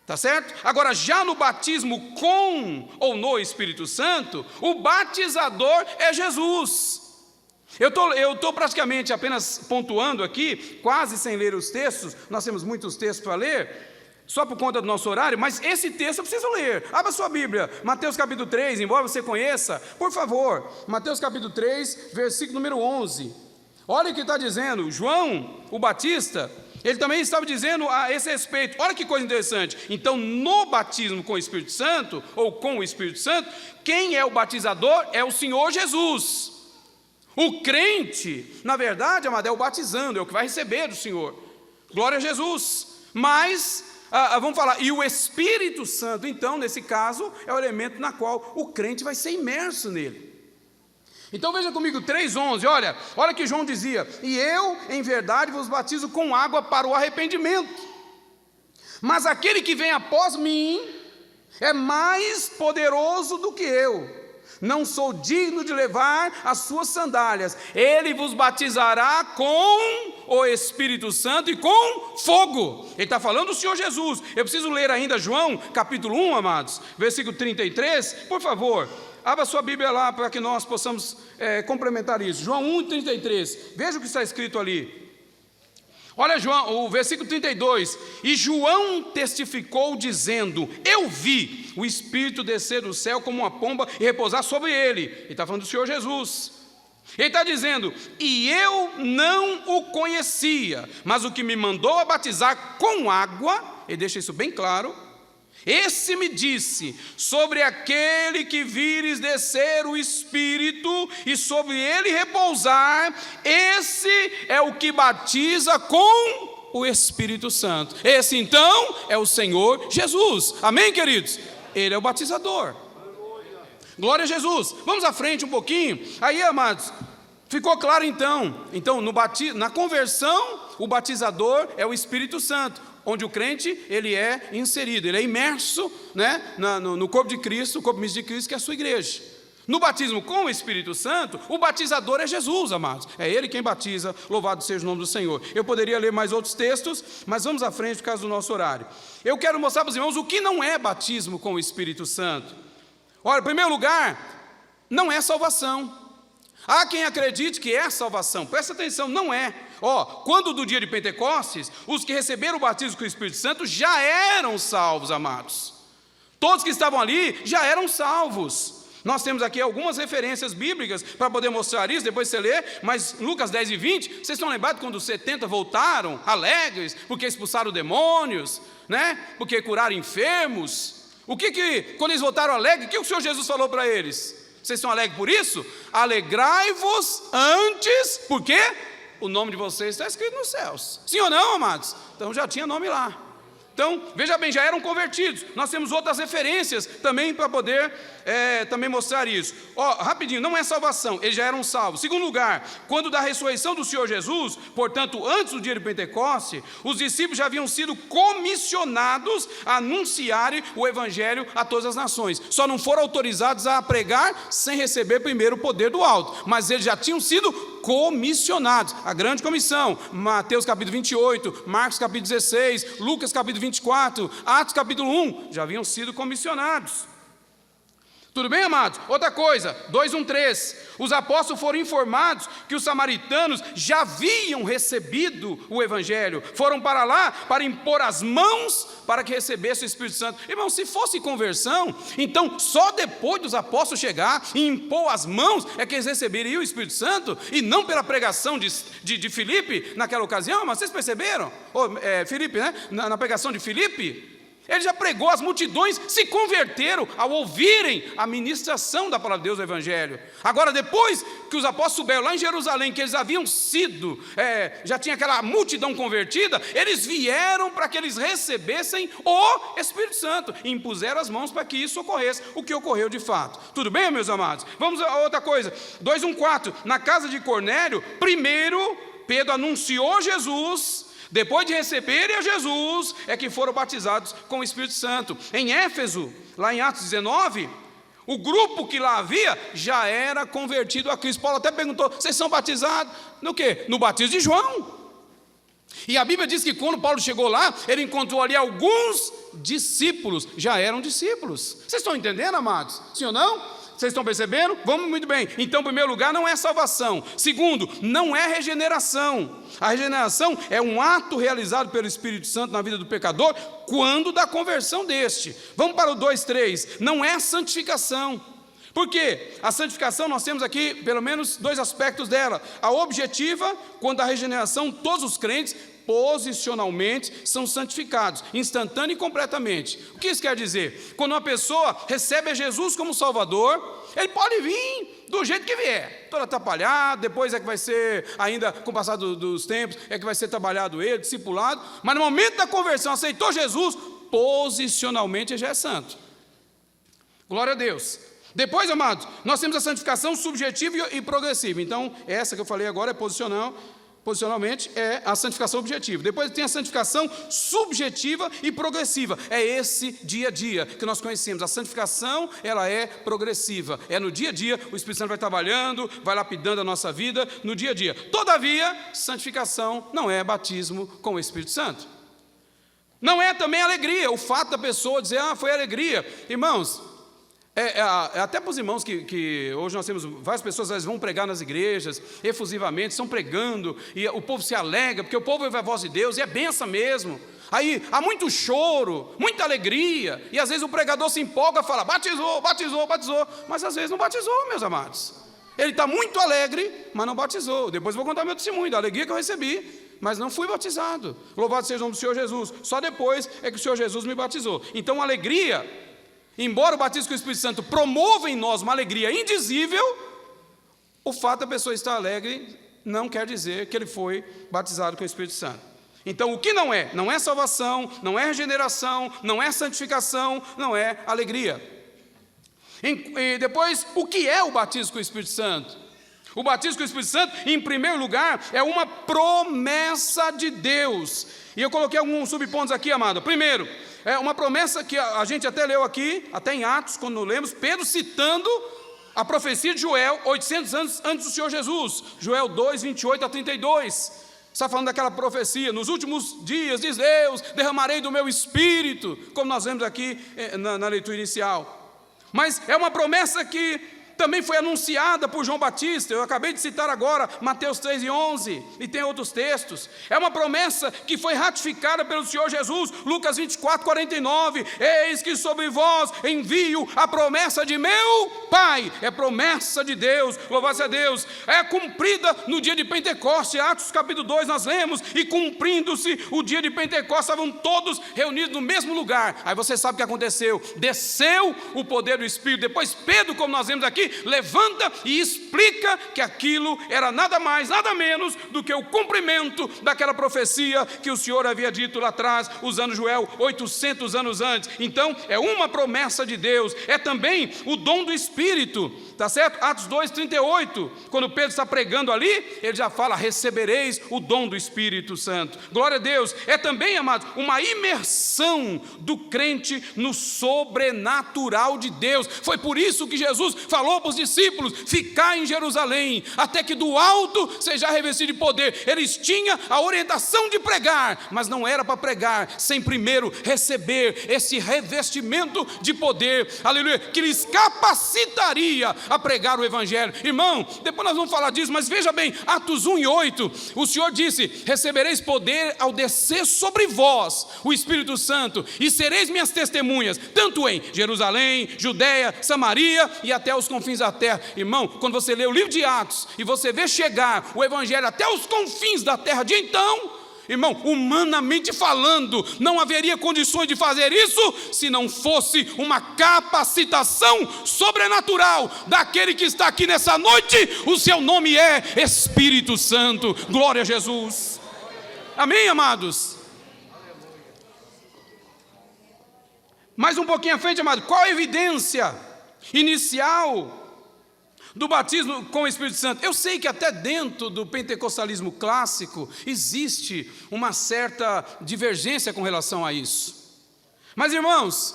Tá certo? Agora, já no batismo com ou no Espírito Santo, o batizador é Jesus. Eu estou praticamente apenas pontuando aqui, quase sem ler os textos, nós temos muitos textos para ler, só por conta do nosso horário, mas esse texto eu preciso ler. Abra sua Bíblia, Mateus capítulo 3, embora você conheça, por favor, Mateus capítulo 3, versículo número 11. Olha o que está dizendo, João, o Batista, ele também estava dizendo a esse respeito. Olha que coisa interessante. Então, no batismo com o Espírito Santo, ou com o Espírito Santo, quem é o batizador é o Senhor Jesus. O crente, na verdade, amado, é o batizando, é o que vai receber do Senhor. Glória a Jesus. Mas, vamos falar, e o Espírito Santo, então, nesse caso, é o elemento na qual o crente vai ser imerso nele. Então veja comigo 3,11, olha que João dizia: e eu, em verdade, vos batizo com água para o arrependimento, mas aquele que vem após mim é mais poderoso do que eu, não sou digno de levar as suas sandálias, ele vos batizará com o Espírito Santo e com fogo. Ele está falando do Senhor Jesus. Eu preciso ler ainda João capítulo 1, amados, versículo 33, por favor. Abra sua Bíblia lá para que nós possamos complementar isso. João 1,33. Veja o que está escrito ali. Olha, João, o versículo 32. E João testificou dizendo: eu vi o Espírito descer do céu como uma pomba e repousar sobre ele. Ele está falando do Senhor Jesus. Ele está dizendo: e eu não o conhecia, mas o que me mandou a batizar com água, ele deixa isso bem claro, esse me disse: sobre aquele que vires descer o Espírito e sobre ele repousar, esse é o que batiza com o Espírito Santo. Esse então é o Senhor Jesus. Amém, queridos? Ele é o batizador. Glória a Jesus. Vamos à frente um pouquinho. Aí, amados, ficou claro então. Então, na conversão, o batizador é o Espírito Santo, onde o crente, ele é inserido, ele é imerso, né, no corpo de Cristo, o corpo místico de Cristo, que é a sua igreja. No batismo com o Espírito Santo, o batizador é Jesus, amados. É Ele quem batiza, louvado seja o nome do Senhor. Eu poderia ler mais outros textos, mas vamos à frente por causa do nosso horário. Eu quero mostrar para os irmãos o que não é batismo com o Espírito Santo. Olha, em primeiro lugar, não é salvação. Há quem acredite que é salvação. Presta atenção, não é. Quando do dia de Pentecostes, os que receberam o batismo com o Espírito Santo já eram salvos, amados. Todos que estavam ali já eram salvos. Nós temos aqui algumas referências bíblicas para poder mostrar isso, depois você lê, mas Lucas 10 e 20, vocês estão lembrados quando os 70 voltaram, alegres, porque expulsaram demônios, né? Porque curaram enfermos? Quando eles voltaram alegres, o que o Senhor Jesus falou para eles? Vocês estão alegres por isso? Alegrai-vos antes, por quê? O nome de vocês está escrito nos céus. Sim ou não, amados? Então já tinha nome lá. Então, veja bem, já eram convertidos. Nós temos outras referências também para poder também mostrar isso. Rapidinho, não é salvação, eles já eram salvos. Segundo lugar, quando da ressurreição do Senhor Jesus, portanto, antes do dia de Pentecoste, os discípulos já haviam sido comissionados a anunciarem o Evangelho a todas as nações. Só não foram autorizados a pregar sem receber primeiro o poder do alto. Mas eles já tinham sido comissionados. A grande comissão, Mateus capítulo 28, Marcos capítulo 16, Lucas capítulo 24, Atos capítulo 1, já haviam sido comissionados. Tudo bem, amados? Outra coisa, 2:13, os apóstolos foram informados que os samaritanos já haviam recebido o Evangelho, foram para lá para impor as mãos para que recebesse o Espírito Santo. Irmão, se fosse conversão, então só depois dos apóstolos chegar e impor as mãos é que eles receberiam o Espírito Santo, e não pela pregação de Filipe naquela ocasião. Mas vocês perceberam? Filipe, né? Na pregação de Filipe, Ele já pregou, as multidões se converteram ao ouvirem a ministração da palavra de Deus, o Evangelho. Agora, depois que os apóstolos souberam lá em Jerusalém, que eles haviam sido, já tinha aquela multidão convertida, eles vieram para que eles recebessem o Espírito Santo, e impuseram as mãos para que isso ocorresse, o que ocorreu de fato. Tudo bem, meus amados? Vamos a outra coisa, 2:1-4, na casa de Cornélio, primeiro Pedro anunciou Jesus. Depois de receberem a Jesus, é que foram batizados com o Espírito Santo. Em Éfeso, lá em Atos 19, o grupo que lá havia já era convertido a Cristo. Paulo até perguntou, vocês são batizados no quê? No batismo de João. E a Bíblia diz que quando Paulo chegou lá, ele encontrou ali alguns discípulos, já eram discípulos. Vocês estão entendendo, amados? Sim ou não? Vocês estão percebendo? Vamos muito bem. Então, em primeiro lugar, não é salvação. Segundo, não é regeneração. A regeneração é um ato realizado pelo Espírito Santo na vida do pecador quando da conversão deste. Vamos para o 2:3. Não é santificação. Por quê? A santificação, nós temos aqui pelo menos 2 aspectos dela. A objetiva, quando a regeneração, todos os crentes posicionalmente são santificados, instantâneo e completamente. O que isso quer dizer? Quando uma pessoa recebe a Jesus como Salvador, ele pode vir do jeito que vier, todo atrapalhado, depois é que vai ser, ainda com o passar dos tempos, é que vai ser trabalhado ele, discipulado, mas no momento da conversão, aceitou Jesus, posicionalmente ele já é santo. Glória a Deus. Depois, amados, nós temos a santificação subjetiva e progressiva. Então, essa que eu falei agora é posicionalmente, é a santificação objetiva. Depois tem a santificação subjetiva e progressiva. É esse dia a dia que nós conhecemos. A santificação, ela é progressiva. É no dia a dia, o Espírito Santo vai trabalhando, vai lapidando a nossa vida no dia a dia. Todavia, santificação não é batismo com o Espírito Santo. Não é também alegria. O fato da pessoa dizer, foi alegria. Irmãos, até para os irmãos que hoje nós temos várias pessoas, elas vão pregar nas igrejas, efusivamente, estão pregando, e o povo se alegra, porque o povo ouve a voz de Deus, e é benção mesmo. Aí há muito choro, muita alegria, e às vezes o pregador se empolga e fala, batizou, mas às vezes não batizou, meus amados. Ele está muito alegre, mas não batizou. Depois eu vou contar meu testemunho da alegria que eu recebi, mas não fui batizado. Louvado seja o nome do Senhor Jesus. Só depois é que o Senhor Jesus me batizou. Então a alegria, embora o batismo com o Espírito Santo promova em nós uma alegria indizível, o fato da pessoa estar alegre não quer dizer que ele foi batizado com o Espírito Santo. Então, o que não é salvação, não é regeneração, não é santificação, não é alegria. E depois, o que é o batismo com o Espírito Santo? O batismo com o Espírito Santo, em primeiro lugar, é uma promessa de Deus. E eu coloquei alguns subpontos aqui, amado. Primeiro, é uma promessa que a gente até leu aqui, até em Atos, quando lemos, Pedro citando a profecia de Joel, 800 anos antes do Senhor Jesus. Joel 2, 28-32. Está falando daquela profecia, nos últimos dias, diz Deus, derramarei do meu Espírito, como nós vemos aqui na leitura inicial. Mas é uma promessa que também foi anunciada por João Batista. Eu acabei de citar agora Mateus 3:11, e tem outros textos. É uma promessa que foi ratificada pelo Senhor Jesus, Lucas 24:49, eis que sobre vós envio a promessa de meu Pai. É promessa de Deus, louvado seja Deus. É cumprida no dia de Pentecostes. Atos capítulo 2 nós lemos, e cumprindo-se o dia de Pentecostes, estavam todos reunidos no mesmo lugar. Aí você sabe o que aconteceu, desceu o poder do Espírito. Depois Pedro, como nós vemos aqui, levanta e explica que aquilo era nada mais, nada menos do que o cumprimento daquela profecia que o Senhor havia dito lá atrás, usando Joel 800 anos antes. Então, é uma promessa de Deus, é também o dom do Espírito, tá certo? Atos 2:38, quando Pedro está pregando ali, ele já fala, recebereis o dom do Espírito Santo. Glória a Deus. É também, amados, uma imersão do crente no sobrenatural de Deus. Foi por isso que Jesus falou para os discípulos, ficar em Jerusalém, até que do alto seja revestido de poder. Eles tinham a orientação de pregar, mas não era para pregar sem primeiro receber esse revestimento de poder, aleluia, que lhes capacitaria a pregar o Evangelho. Irmão, depois nós vamos falar disso, mas veja bem, Atos 1:8, o Senhor disse, recebereis poder ao descer sobre vós o Espírito Santo, e sereis minhas testemunhas, tanto em Jerusalém, Judeia, Samaria e até os confins da terra. Irmão, quando você lê o livro de Atos e você vê chegar o Evangelho até os confins da terra de então, Irmão, humanamente falando, não haveria condições de fazer isso se não fosse uma capacitação sobrenatural daquele que está aqui nessa noite. O seu nome é Espírito Santo. Glória a Jesus. Amém, amados? Mais um pouquinho à frente, amado. Qual a evidência inicial do batismo com o Espírito Santo? Eu sei que até dentro do pentecostalismo clássico existe uma certa divergência com relação a isso. Mas, irmãos,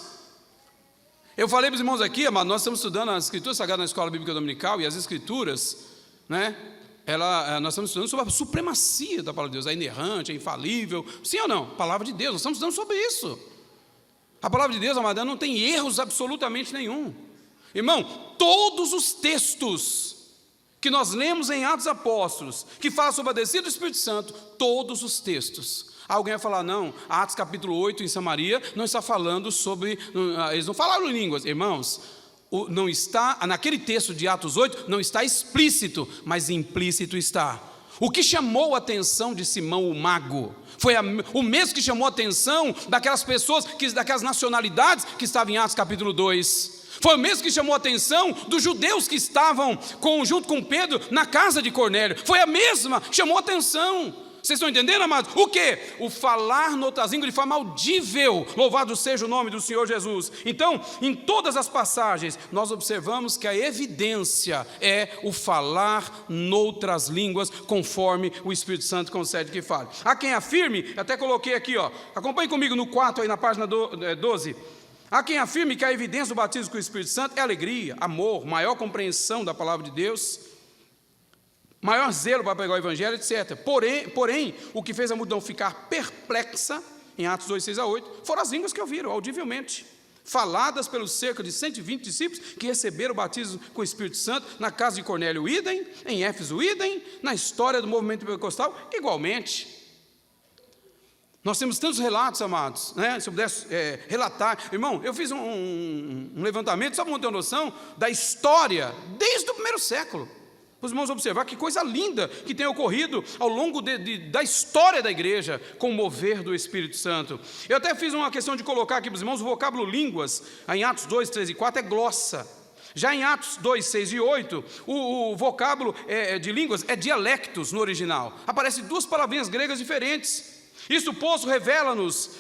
eu falei para os irmãos aqui, amado, nós estamos estudando as Escrituras Sagradas na Escola Bíblica Dominical, e as Escrituras, né, nós estamos estudando sobre a supremacia da palavra de Deus, é inerrante, é infalível, sim ou não? Palavra de Deus, nós estamos estudando sobre isso. A palavra de Deus, amada, não tem erros absolutamente nenhum. Irmão, todos os textos que nós lemos em Atos Apóstolos, que falam sobre a descida do Espírito Santo, todos os textos. Alguém vai falar, não, Atos capítulo 8 em Samaria não está falando sobre, eles não falaram em línguas. Irmãos, não está, naquele texto de Atos 8, não está explícito, mas implícito está. O que chamou a atenção de Simão o mago foi o mesmo que chamou a atenção daquelas pessoas, daquelas nacionalidades que estavam em Atos capítulo 2. Foi o mesmo que chamou a atenção dos judeus que estavam junto com Pedro na casa de Cornélio. Foi a mesma, chamou a atenção. Vocês estão entendendo, amados? O quê? O falar noutras línguas de forma audível. Louvado seja o nome do Senhor Jesus. Então, em todas as passagens, nós observamos que a evidência é o falar noutras línguas, conforme o Espírito Santo concede que fale. Há quem afirme, até coloquei aqui, acompanhe comigo no 4, aí na página 12. Há quem afirme que a evidência do batismo com o Espírito Santo é alegria, amor, maior compreensão da palavra de Deus, maior zelo para pregar o Evangelho, etc. Porém, o que fez a multidão ficar perplexa, em Atos 2, 6 a 8, foram as línguas que ouviram, audivelmente, faladas pelos cerca de 120 discípulos que receberam o batismo com o Espírito Santo, na casa de Cornélio, idem, em Éfeso, idem, na história do movimento pentecostal, igualmente. Nós temos tantos relatos, amados, né? Se eu pudesse relatar. Irmão, eu fiz um levantamento, só para ter uma noção da história, desde o primeiro século. Para os irmãos observar que coisa linda que tem ocorrido ao longo da história da igreja com o mover do Espírito Santo. Eu até fiz uma questão de colocar aqui para os irmãos o vocábulo línguas, em Atos 2, 3 e 4 é glossa. Já em Atos 2, 6 e 8, o vocábulo de línguas é dialectos no original. Aparecem duas palavrinhas gregas diferentes. Isso posto revela-nos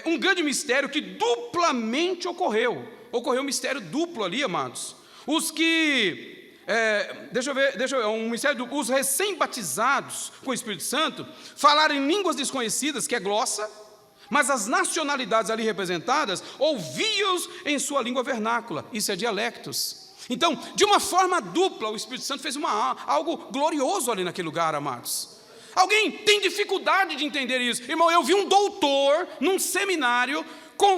um grande mistério que duplamente ocorreu. Ocorreu um mistério duplo ali, amados. Os que... os recém-batizados com o Espírito Santo falaram em línguas desconhecidas, que é glossa, mas as nacionalidades ali representadas ouviam-os em sua língua vernácula, isso é dialectos. Então, de uma forma dupla, o Espírito Santo fez algo glorioso ali naquele lugar, amados. Alguém tem dificuldade de entender isso? Irmão, eu vi um doutor num seminário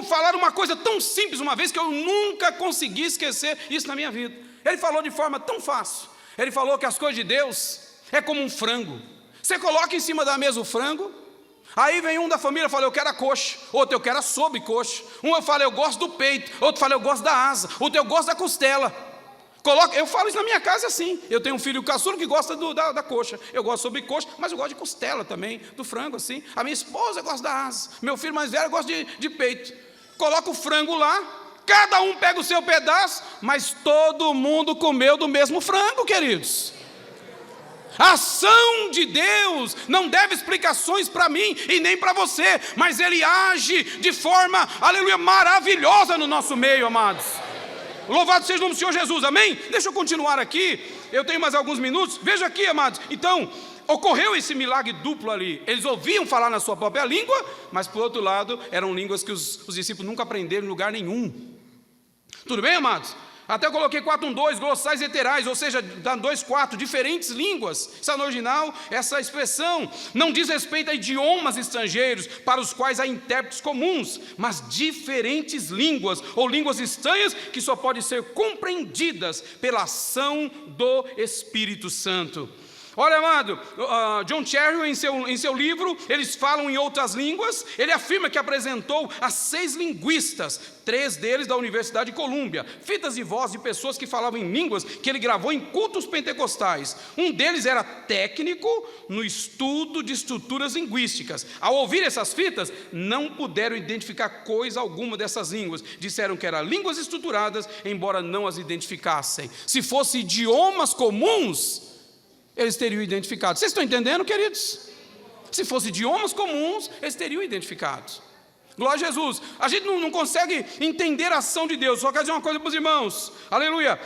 falar uma coisa tão simples uma vez que eu nunca consegui esquecer isso na minha vida. Ele falou de forma tão fácil. Ele falou que as coisas de Deus é como um frango. Você coloca em cima da mesa o frango, aí vem um da família e fala, eu quero a coxa. Outro, eu quero a sobrecoxa. Um eu falo, eu gosto do peito. Outro fala, eu gosto da asa. Outro, eu gosto da costela. Eu falo isso na minha casa assim. Eu tenho um filho caçulo que gosta da coxa. Eu gosto de sobrecoxa, mas eu gosto de costela também, do frango assim. A minha esposa gosta da asa. Meu filho mais velho gosta de peito. Coloca o frango lá, cada um pega o seu pedaço, mas todo mundo comeu do mesmo frango, queridos. A ação de Deus não deve explicações para mim e nem para você, mas Ele age de forma, aleluia, maravilhosa no nosso meio, amados. Louvado seja o nome do Senhor Jesus, amém? Deixa eu continuar aqui, eu tenho mais alguns minutos. Veja aqui, amados, então, ocorreu esse milagre duplo ali. Eles ouviam falar na sua própria língua, mas por outro lado, eram línguas que os discípulos nunca aprenderam em lugar nenhum. Tudo bem, amados? Até eu coloquei 4.1.2, glossais heterais, ou seja, 2.4, diferentes línguas. Está no original, essa expressão não diz respeito a idiomas estrangeiros, para os quais há intérpretes comuns, mas diferentes línguas, ou línguas estranhas, que só podem ser compreendidas pela ação do Espírito Santo. Olha, amado, John Cherry, em seu livro, eles falam em outras línguas. Ele afirma que apresentou a 6 linguistas, 3 deles da Universidade de Colômbia, fitas de voz de pessoas que falavam em línguas que ele gravou em cultos pentecostais. Um deles era técnico no estudo de estruturas linguísticas. Ao ouvir essas fitas, não puderam identificar coisa alguma dessas línguas. Disseram que eram línguas estruturadas, embora não as identificassem. Se fossem idiomas comuns, eles teriam identificado. Vocês estão entendendo, queridos? Se fossem idiomas comuns, eles teriam identificado. Glória a Jesus. A gente não consegue entender a ação de Deus. Só quero dizer uma coisa para os irmãos. Aleluia.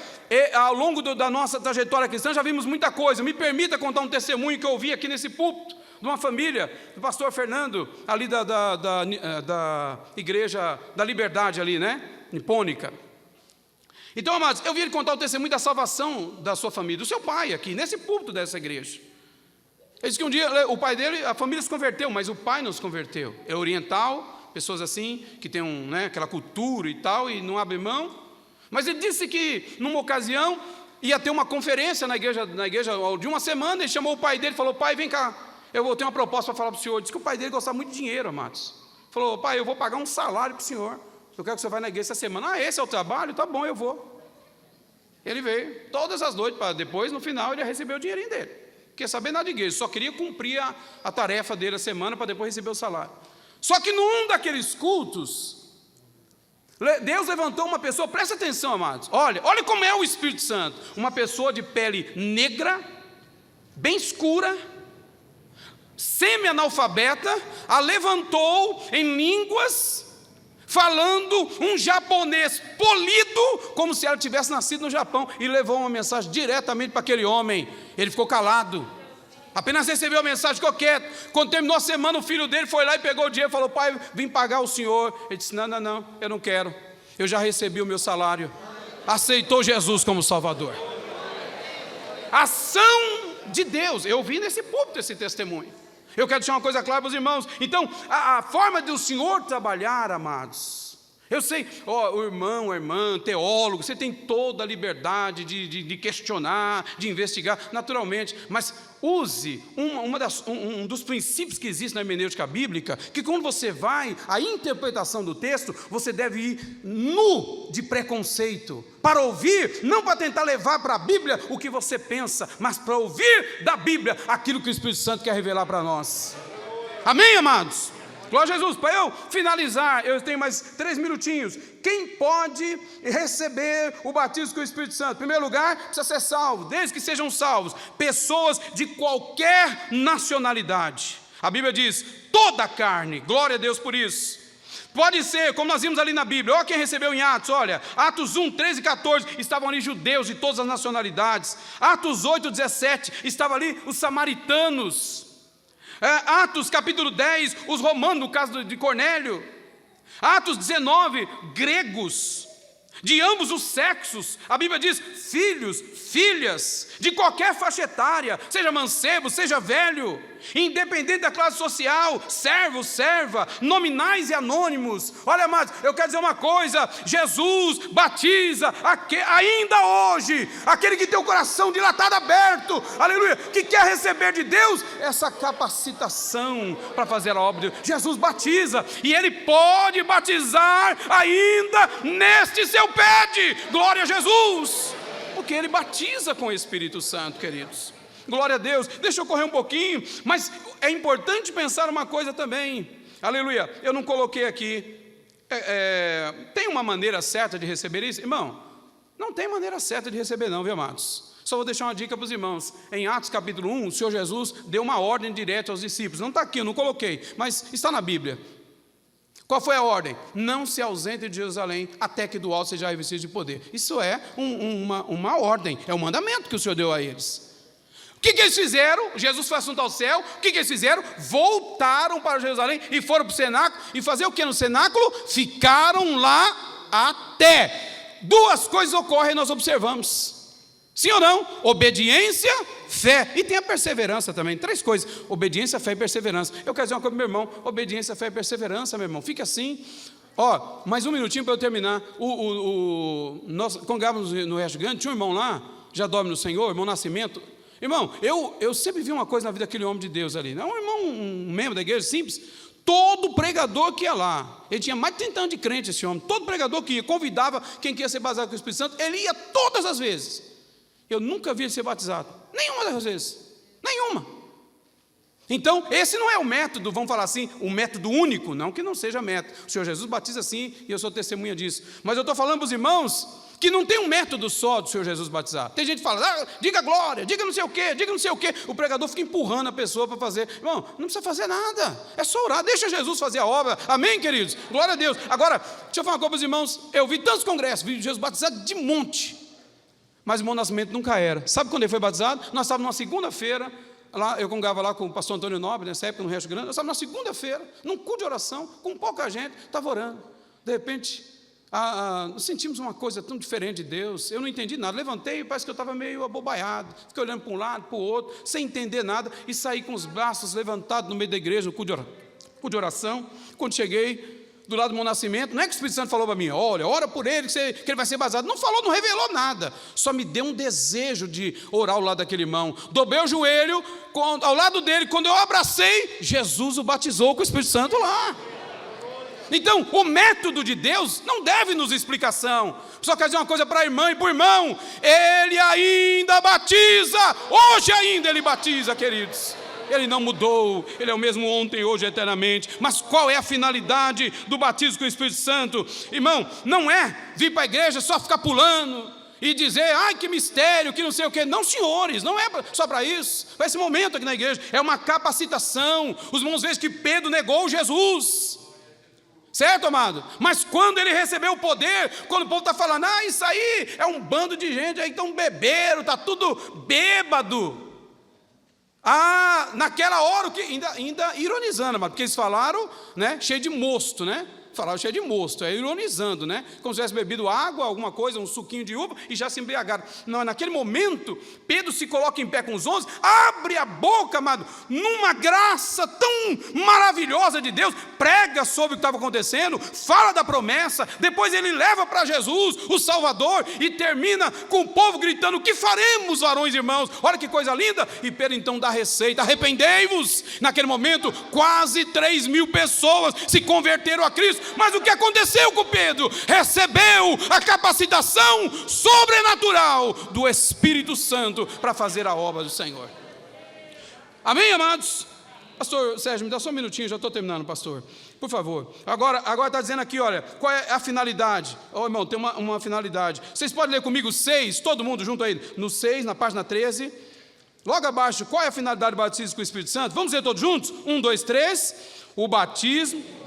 Ao longo da nossa trajetória cristã, já vimos muita coisa. Me permita contar um testemunho que eu ouvi aqui nesse púlpito, de uma família, do pastor Fernando, ali da Igreja da Liberdade, ali, né? Nipônica. Então, amados, eu vi ele contar o testemunho da salvação da sua família, do seu pai aqui, nesse púlpito dessa igreja. Ele disse que um dia o pai dele, a família se converteu, mas o pai não se converteu. É oriental, pessoas assim, que tem aquela cultura e tal, e não abre mão. Mas ele disse que, numa ocasião, ia ter uma conferência na igreja de uma semana. Ele chamou o pai dele e falou: pai, vem cá, eu vou ter uma proposta para falar para o senhor. Disse que o pai dele gostava muito de dinheiro, amados. Falou: pai, eu vou pagar um salário para o senhor. Eu quero que você vá na igreja essa semana. Esse é o trabalho? Tá bom, eu vou. Ele veio todas as noites, para depois, no final, ele recebeu o dinheirinho dele. Não queria saber nada de igreja, só queria cumprir a tarefa dele a semana, para depois receber o salário. Só que num daqueles cultos, Deus levantou uma pessoa, presta atenção, amados. Olha como é o Espírito Santo. Uma pessoa de pele negra, bem escura, semi-analfabeta, a levantou em línguas, falando um japonês polido, como se ela tivesse nascido no Japão, e levou uma mensagem diretamente para aquele homem. Ele ficou calado, apenas recebeu a mensagem, ficou quieto. Quando terminou a semana, o filho dele foi lá e pegou o dinheiro e falou: pai, vim pagar o senhor. Ele disse: não, eu não quero, eu já recebi o meu salário. Aceitou Jesus como Salvador. Ação de Deus. Eu vi nesse púlpito esse testemunho. Eu quero deixar uma coisa clara para os irmãos. Então, a forma do Senhor trabalhar, amados, eu sei, o irmão, a irmã, teólogo, você tem toda a liberdade de questionar, de investigar, naturalmente, mas use um dos princípios que existe na hermenêutica bíblica, que quando você vai à interpretação do texto, você deve ir nu de preconceito, para ouvir, não para tentar levar para a Bíblia o que você pensa, mas para ouvir da Bíblia aquilo que o Espírito Santo quer revelar para nós. Amém, amados? Glória a Jesus. Para eu finalizar, eu tenho mais 3 minutinhos. Quem pode receber o batismo com o Espírito Santo? Em primeiro lugar, precisa ser salvo, desde que sejam salvos, pessoas de qualquer nacionalidade. A Bíblia diz: toda a carne. Glória a Deus por isso. Pode ser, como nós vimos ali na Bíblia. Olha quem recebeu em Atos, olha, Atos 1, 13 e 14, estavam ali judeus de todas as nacionalidades. Atos 8, 17, estavam ali os samaritanos. Atos capítulo 10, os romanos, no caso de Cornélio. Atos 19, gregos, de ambos os sexos. A Bíblia diz: filhos, filhas, de qualquer faixa etária, seja mancebo, seja velho, independente da classe social, servo, serva, nominais e anônimos. Olha, amados, eu quero dizer uma coisa: Jesus batiza ainda hoje aquele que tem o coração dilatado, aberto, aleluia, que quer receber de Deus essa capacitação para fazer a obra de Deus. Jesus batiza, e Ele pode batizar ainda neste seu pede. Glória a Jesus, porque Ele batiza com o Espírito Santo, queridos. Glória a Deus. Deixa eu correr um pouquinho, mas é importante pensar uma coisa também. Aleluia. Eu não coloquei aqui. Tem uma maneira certa de receber isso? Irmão, não tem maneira certa de receber não, viu, amados? Só vou deixar uma dica para os irmãos. Em Atos capítulo 1, o Senhor Jesus deu uma ordem direta aos discípulos. Não está aqui, eu não coloquei, mas está na Bíblia. Qual foi a ordem? Não se ausente de Jerusalém até que do alto seja revestido de poder. Isso é uma ordem, é um mandamento que o Senhor deu a eles. O que eles fizeram? Jesus foi assunto ao céu. O que eles fizeram? Voltaram para Jerusalém e foram para o cenáculo. E fazer o que no cenáculo? Ficaram lá até. 2 coisas ocorrem e nós observamos. Sim ou não? Obediência, fé. E tem a perseverança também. 3 coisas: obediência, fé e perseverança. Eu quero dizer uma coisa para meu irmão: obediência, fé e perseverança, meu irmão. Fique assim. Mais um minutinho para eu terminar. Nós congregamos no Rio Grande, tinha um irmão lá, já dorme no Senhor, irmão Nascimento. Irmão, eu sempre vi uma coisa na vida daquele homem de Deus ali. Não, irmão, um membro da igreja simples. Todo pregador que ia lá, ele tinha mais de 30 anos de crente, esse homem. Todo pregador que ia, convidava quem queria ser batizado com o Espírito Santo, ele ia todas as vezes. Eu nunca vi ele ser batizado, nenhuma das vezes, nenhuma. Então, esse não é o método, vamos falar assim, o método único, não que não seja método. O Senhor Jesus batiza assim e eu sou testemunha disso. Mas eu estou falando para os irmãos que não tem um método só do Senhor Jesus batizar. Tem gente que fala, diga glória, diga não sei o quê, diga não sei o quê. O pregador fica empurrando a pessoa para fazer. Irmão, não precisa fazer nada, é só orar, deixa Jesus fazer a obra. Amém, queridos? Glória a Deus. Agora, deixa eu falar uma coisa para os irmãos. Eu vi tantos congressos, vi Jesus batizado de monte, mas o irmão Nascimento nunca era. Sabe quando ele foi batizado? Nós estávamos numa segunda-feira, lá, eu congregava lá com o pastor Antônio Nobre, nessa época no Rio Grande, nós estávamos na segunda-feira, num culto de oração, com pouca gente, estava orando. De repente, nós sentimos uma coisa tão diferente de Deus, eu não entendi nada, levantei e parece que eu estava meio abobaiado, fiquei olhando para um lado, para o outro, sem entender nada, e saí com os braços levantados no meio da igreja, no culto de oração. Quando cheguei do lado do meu Nascimento, não é que o Espírito Santo falou para mim, olha, ora por ele, que ele vai ser batizado. Não falou, não revelou nada, só me deu um desejo de orar ao lado daquele irmão. Dobrei o joelho ao lado dele, quando eu abracei, Jesus o batizou com o Espírito Santo lá. Então, o método de Deus não deve nos explicação. Só quer dizer uma coisa para a irmã e para o irmão, ele ainda batiza, hoje ainda ele batiza, queridos. Ele não mudou, ele é o mesmo ontem, hoje, eternamente. Mas qual é a finalidade do batismo com o Espírito Santo? Irmão, não é vir para a igreja só ficar pulando e dizer, ai que mistério, que não sei o quê. Não, senhores, não é só para isso. Para esse momento aqui na igreja, é uma capacitação. Os irmãos veem que Pedro negou Jesus, certo, amado? Mas quando ele recebeu o poder, quando o povo está falando, isso aí é um bando de gente, aí estão beberam, está tudo bêbado. Naquela hora, que ainda ironizando, mas porque eles falaram, né, cheio de mosto, né? Falaram cheio de mosto, ironizando, né? Como se tivesse bebido água, alguma coisa, um suquinho de uva e já se embriagaram. Não, naquele momento, Pedro se coloca em pé com os 11, abre a boca, amado, numa graça tão maravilhosa de Deus, prega sobre o que estava acontecendo, fala da promessa, depois ele leva para Jesus, o Salvador, e termina com o povo gritando, o que faremos, varões e irmãos? Olha que coisa linda! E Pedro então dá a receita, arrependei-vos. Naquele momento, quase 3.000 pessoas se converteram a Cristo. Mas o que aconteceu com Pedro? Recebeu a capacitação sobrenatural do Espírito Santo para fazer a obra do Senhor. Amém, amados? Pastor Sérgio, me dá só um minutinho, já estou terminando, pastor. Por favor. Agora está dizendo aqui, olha, qual é a finalidade? Irmão, tem uma finalidade. Vocês podem ler comigo 6, todo mundo junto aí, no 6, na página 13. Logo abaixo, qual é a finalidade do batismo com o Espírito Santo? Vamos ler todos juntos? 1, 2, 3. O batismo...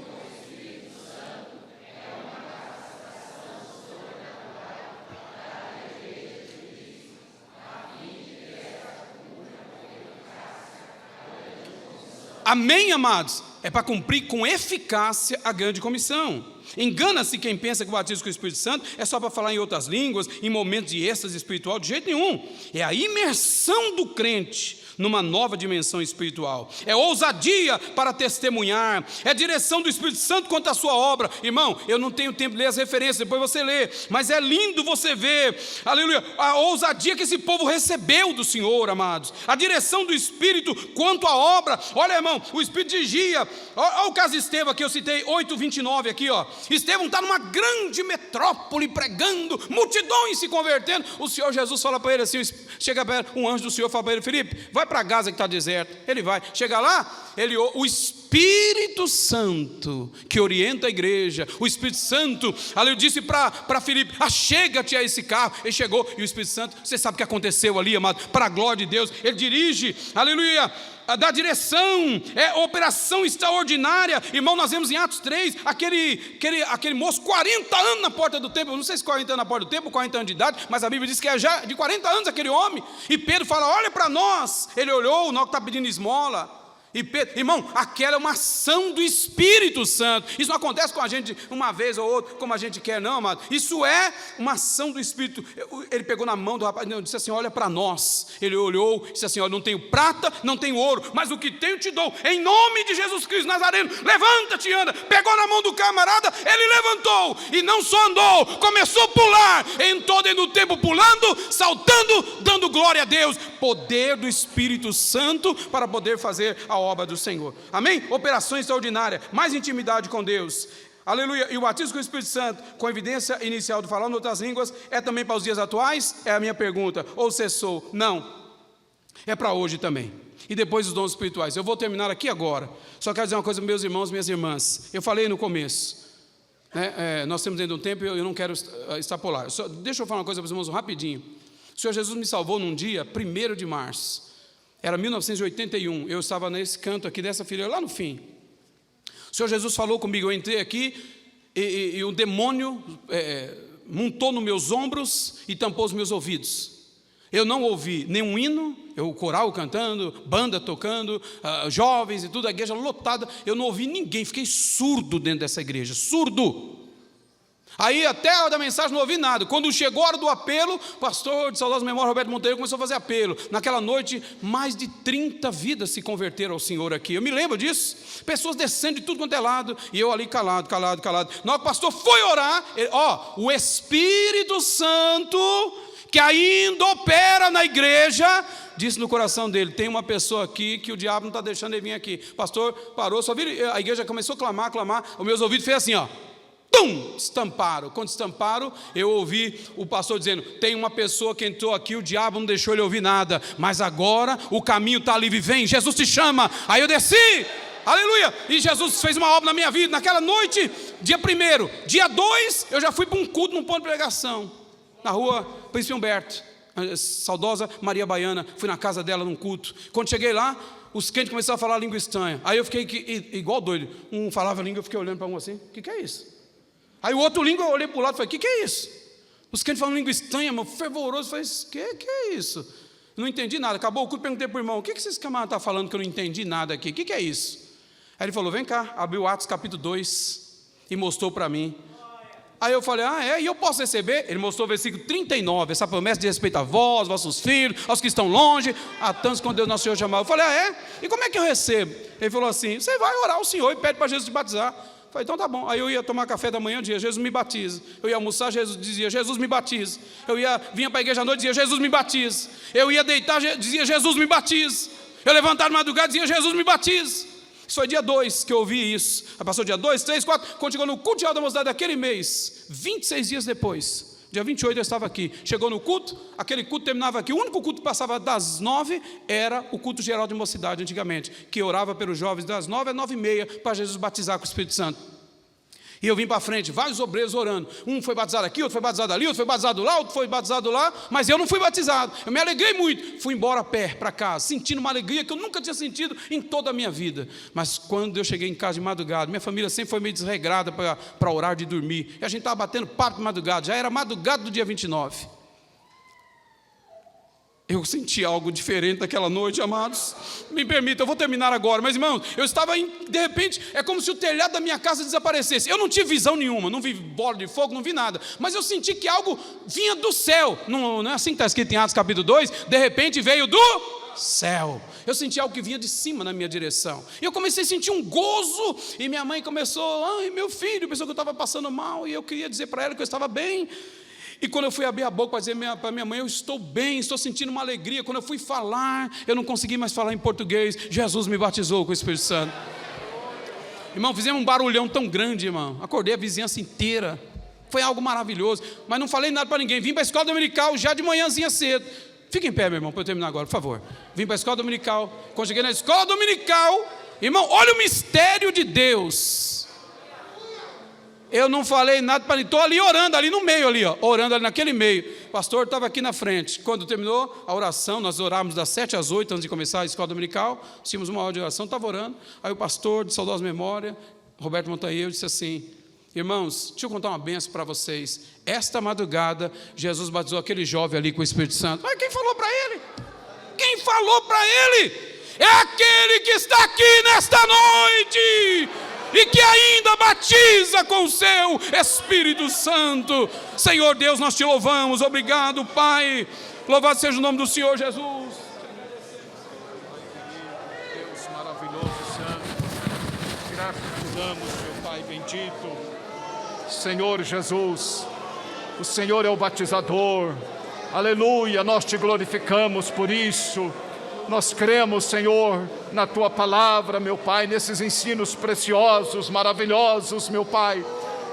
Amém, amados? É para cumprir com eficácia a grande comissão. Engana-se quem pensa que o batismo com o Espírito Santo é só para falar em outras línguas, em momentos de êxtase espiritual, de jeito nenhum. É a imersão do crente numa nova dimensão espiritual. É ousadia para testemunhar, é direção do Espírito Santo quanto à sua obra. Irmão, eu não tenho tempo de ler as referências, depois você lê, mas é lindo você ver, aleluia, a ousadia que esse povo recebeu do Senhor, amados, a direção do Espírito quanto à obra. Olha, irmão, o Espírito dirigia. Olha o caso de Estevão, que eu citei, 8:29 aqui, ó. Estevão está numa grande metrópole pregando, multidões se convertendo. O Senhor Jesus fala para ele assim, chega para um anjo do Senhor, fala para ele, Filipe, vai para Gaza que está deserto. Ele vai, chega lá, o Espírito Santo que orienta a igreja, o Espírito Santo, ali disse para Filipe, achega-te a esse carro. Ele chegou e o Espírito Santo, você sabe o que aconteceu ali, amado, para a glória de Deus, ele dirige, aleluia, da direção, é operação extraordinária. Irmão, nós vemos em Atos 3, aquele moço, 40 anos na porta do templo, não sei se 40 anos na porta do templo, 40 anos de idade, mas a Bíblia diz que é já de 40 anos aquele homem, e Pedro fala, olha para nós, ele olhou, o nós que está pedindo esmola, E Pedro, irmão, aquela é uma ação do Espírito Santo. Isso não acontece com a gente uma vez ou outra, como a gente quer, não, amado. Isso é uma ação do Espírito. Ele pegou na mão do rapaz, não, disse assim: olha para nós. Ele olhou, disse assim: olha, não tenho prata, não tenho ouro, mas o que tenho te dou, em nome de Jesus Cristo Nazareno. Levanta-te e anda. Pegou na mão do camarada, ele levantou, e não só andou, começou a pular, entrou dentro do templo pulando, saltando, dando glória a Deus. Poder do Espírito Santo para poder fazer a obra do Senhor. Amém? Operação extraordinária, mais intimidade com Deus. Aleluia. E o batismo com o Espírito Santo, com evidência inicial do falar em outras línguas, é também para os dias atuais? É a minha pergunta. Ou cessou? Não. É para hoje também. E depois os dons espirituais. Eu vou terminar aqui agora. Só quero dizer uma coisa, meus irmãos, minhas irmãs. Eu falei no começo. Nós temos dentro de um tempo, eu não quero extrapolar. Deixa eu falar uma coisa para os irmãos rapidinho. O Senhor Jesus me salvou num dia 1º de março. Era 1981, eu estava nesse canto aqui dessa fileira, lá no fim. O Senhor Jesus falou comigo, eu entrei aqui e o demônio montou nos meus ombros e tampou os meus ouvidos. Eu não ouvi nenhum hino, o coral cantando, banda tocando, jovens e tudo, a igreja lotada. Eu não ouvi ninguém, fiquei surdo dentro dessa igreja, surdo. Aí até a hora da mensagem não ouvi nada. Quando chegou a hora do apelo, o pastor de saudosa memória, Roberto Monteiro, começou a fazer apelo. Naquela noite, mais de 30 vidas se converteram ao Senhor aqui. Eu me lembro disso. Pessoas descendo de tudo quanto é lado, e eu ali calado. Na hora que o pastor foi orar, o Espírito Santo, que ainda opera na igreja, disse no coração dele: tem uma pessoa aqui que o diabo não está deixando ele vir aqui. O pastor parou, só viu, a igreja começou a clamar, os meus ouvidos fez assim, estamparam. Quando estamparam, eu ouvi o pastor dizendo: tem uma pessoa que entrou aqui, o diabo não deixou ele ouvir nada, mas agora o caminho está livre, vem, Jesus te chama. Aí eu desci, aleluia, e Jesus fez uma obra na minha vida. Naquela noite, dia 1º, dia 2, eu já fui para um culto num ponto de pregação, na rua Príncipe Humberto, saudosa Maria Baiana. Fui na casa dela num culto. Quando cheguei lá, os crentes começaram a falar língua estranha. Aí eu fiquei igual doido. Um falava língua, eu fiquei olhando para um assim: o que é isso? Aí o outro língua, eu olhei para o lado e falei: o que é isso? Os crentes falando língua estranha, meu, fervoroso. Eu falei: que é isso? Não entendi nada. Acabou o culto, perguntei para o irmão: o que esses camaradas estão falando que eu não entendi nada aqui? O que é isso? Aí ele falou: vem cá. Abriu Atos capítulo 2 e mostrou para mim. Aí eu falei: e eu posso receber? Ele mostrou o versículo 39, essa promessa de respeito a vós, vossos filhos, aos que estão longe, a tantos quando Deus nosso Senhor chamar. Eu falei: e como é que eu recebo? Ele falou assim: você vai orar ao Senhor e pede para Jesus te batizar. Eu falei: então tá bom. Aí eu ia tomar café da manhã, dizia: Jesus me batiza. Eu ia almoçar, Jesus dizia: Jesus me batiza. Vinha para a igreja à noite, dizia: Jesus me batiza. Eu ia deitar, dizia: Jesus me batiza. Eu levantava de madrugada, dizia: Jesus me batiza. Isso foi dia 2 que eu ouvi isso. Aí passou dia 2, 3, 4, quando chegou no culto de alta mocidade daquele mês, 26 dias depois, dia 28 eu estava aqui. Chegou no culto, aquele culto terminava aqui. O único culto que passava das 9 era o culto geral de mocidade antigamente, que orava pelos jovens das 9 às 9h30 para Jesus batizar com o Espírito Santo. E eu vim para frente, vários obreiros orando. Um foi batizado aqui, outro foi batizado ali, outro foi batizado lá, outro foi batizado lá, mas eu não fui batizado. Eu me alegrei muito, fui embora a pé para casa, sentindo uma alegria que eu nunca tinha sentido em toda a minha vida. Mas quando eu cheguei em casa de madrugada, minha família sempre foi meio desregrada para orar de dormir, e a gente estava batendo papo de madrugada, já era madrugada do dia 29. Eu senti algo diferente naquela noite, amados. Me permita, eu vou terminar agora. Mas, irmãos, eu estava, de repente, é como se o telhado da minha casa desaparecesse. Eu não tive visão nenhuma, não vi bola de fogo, não vi nada. Mas eu senti que algo vinha do céu. Não é assim que está escrito em Atos capítulo 2? De repente veio do céu. Eu senti algo que vinha de cima na minha direção. E eu comecei a sentir um gozo. E minha mãe começou: ai, meu filho, pensou que eu estava passando mal. E eu queria dizer para ela que eu estava bem. E quando eu fui abrir a boca para dizer para minha mãe: eu estou bem, estou sentindo uma alegria. Quando eu fui falar, eu não consegui mais falar em português. Jesus me batizou com o Espírito Santo. Irmão, fizemos um barulhão tão grande, irmão. Acordei a vizinhança inteira. Foi algo maravilhoso. Mas não falei nada para ninguém. Vim para a escola dominical já de manhãzinha cedo. Fica em pé, meu irmão, para eu terminar agora, por favor. Vim para a escola dominical. Quando cheguei na escola dominical, irmão, olha o mistério de Deus. Eu não falei nada para ninguém, estou ali orando, ali no meio, orando ali naquele meio. O pastor estava aqui na frente. Quando terminou a oração, nós orávamos das 7 às 8, antes de começar a escola dominical. Tínhamos uma hora de oração, estava orando. Aí o pastor, de saudosa memória, Roberto Monteiro, disse assim: irmãos, deixa eu contar uma bênção para vocês. Esta madrugada, Jesus batizou aquele jovem ali com o Espírito Santo. Mas quem falou para ele? Quem falou para ele? é aquele que está aqui nesta noite e que ainda batiza com o seu Espírito Santo. Senhor Deus, nós te louvamos, obrigado, Pai. Louvado seja o nome do Senhor Jesus. Deus maravilhoso, santo, graças te damos, meu Pai bendito. Senhor Jesus, o Senhor é o batizador, aleluia, nós te glorificamos por isso. Nós cremos, Senhor, na Tua palavra, meu Pai, nesses ensinos preciosos, maravilhosos, meu Pai,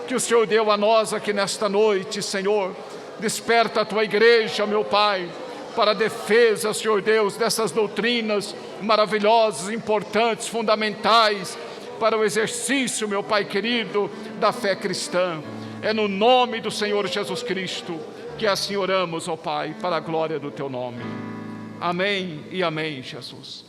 que o Senhor deu a nós aqui nesta noite, Senhor. Desperta a Tua igreja, meu Pai, para a defesa, Senhor Deus, dessas doutrinas maravilhosas, importantes, fundamentais, para o exercício, meu Pai querido, da fé cristã. É no nome do Senhor Jesus Cristo que assim oramos, ó Pai, para a glória do Teu nome. Amém e amém, Jesus.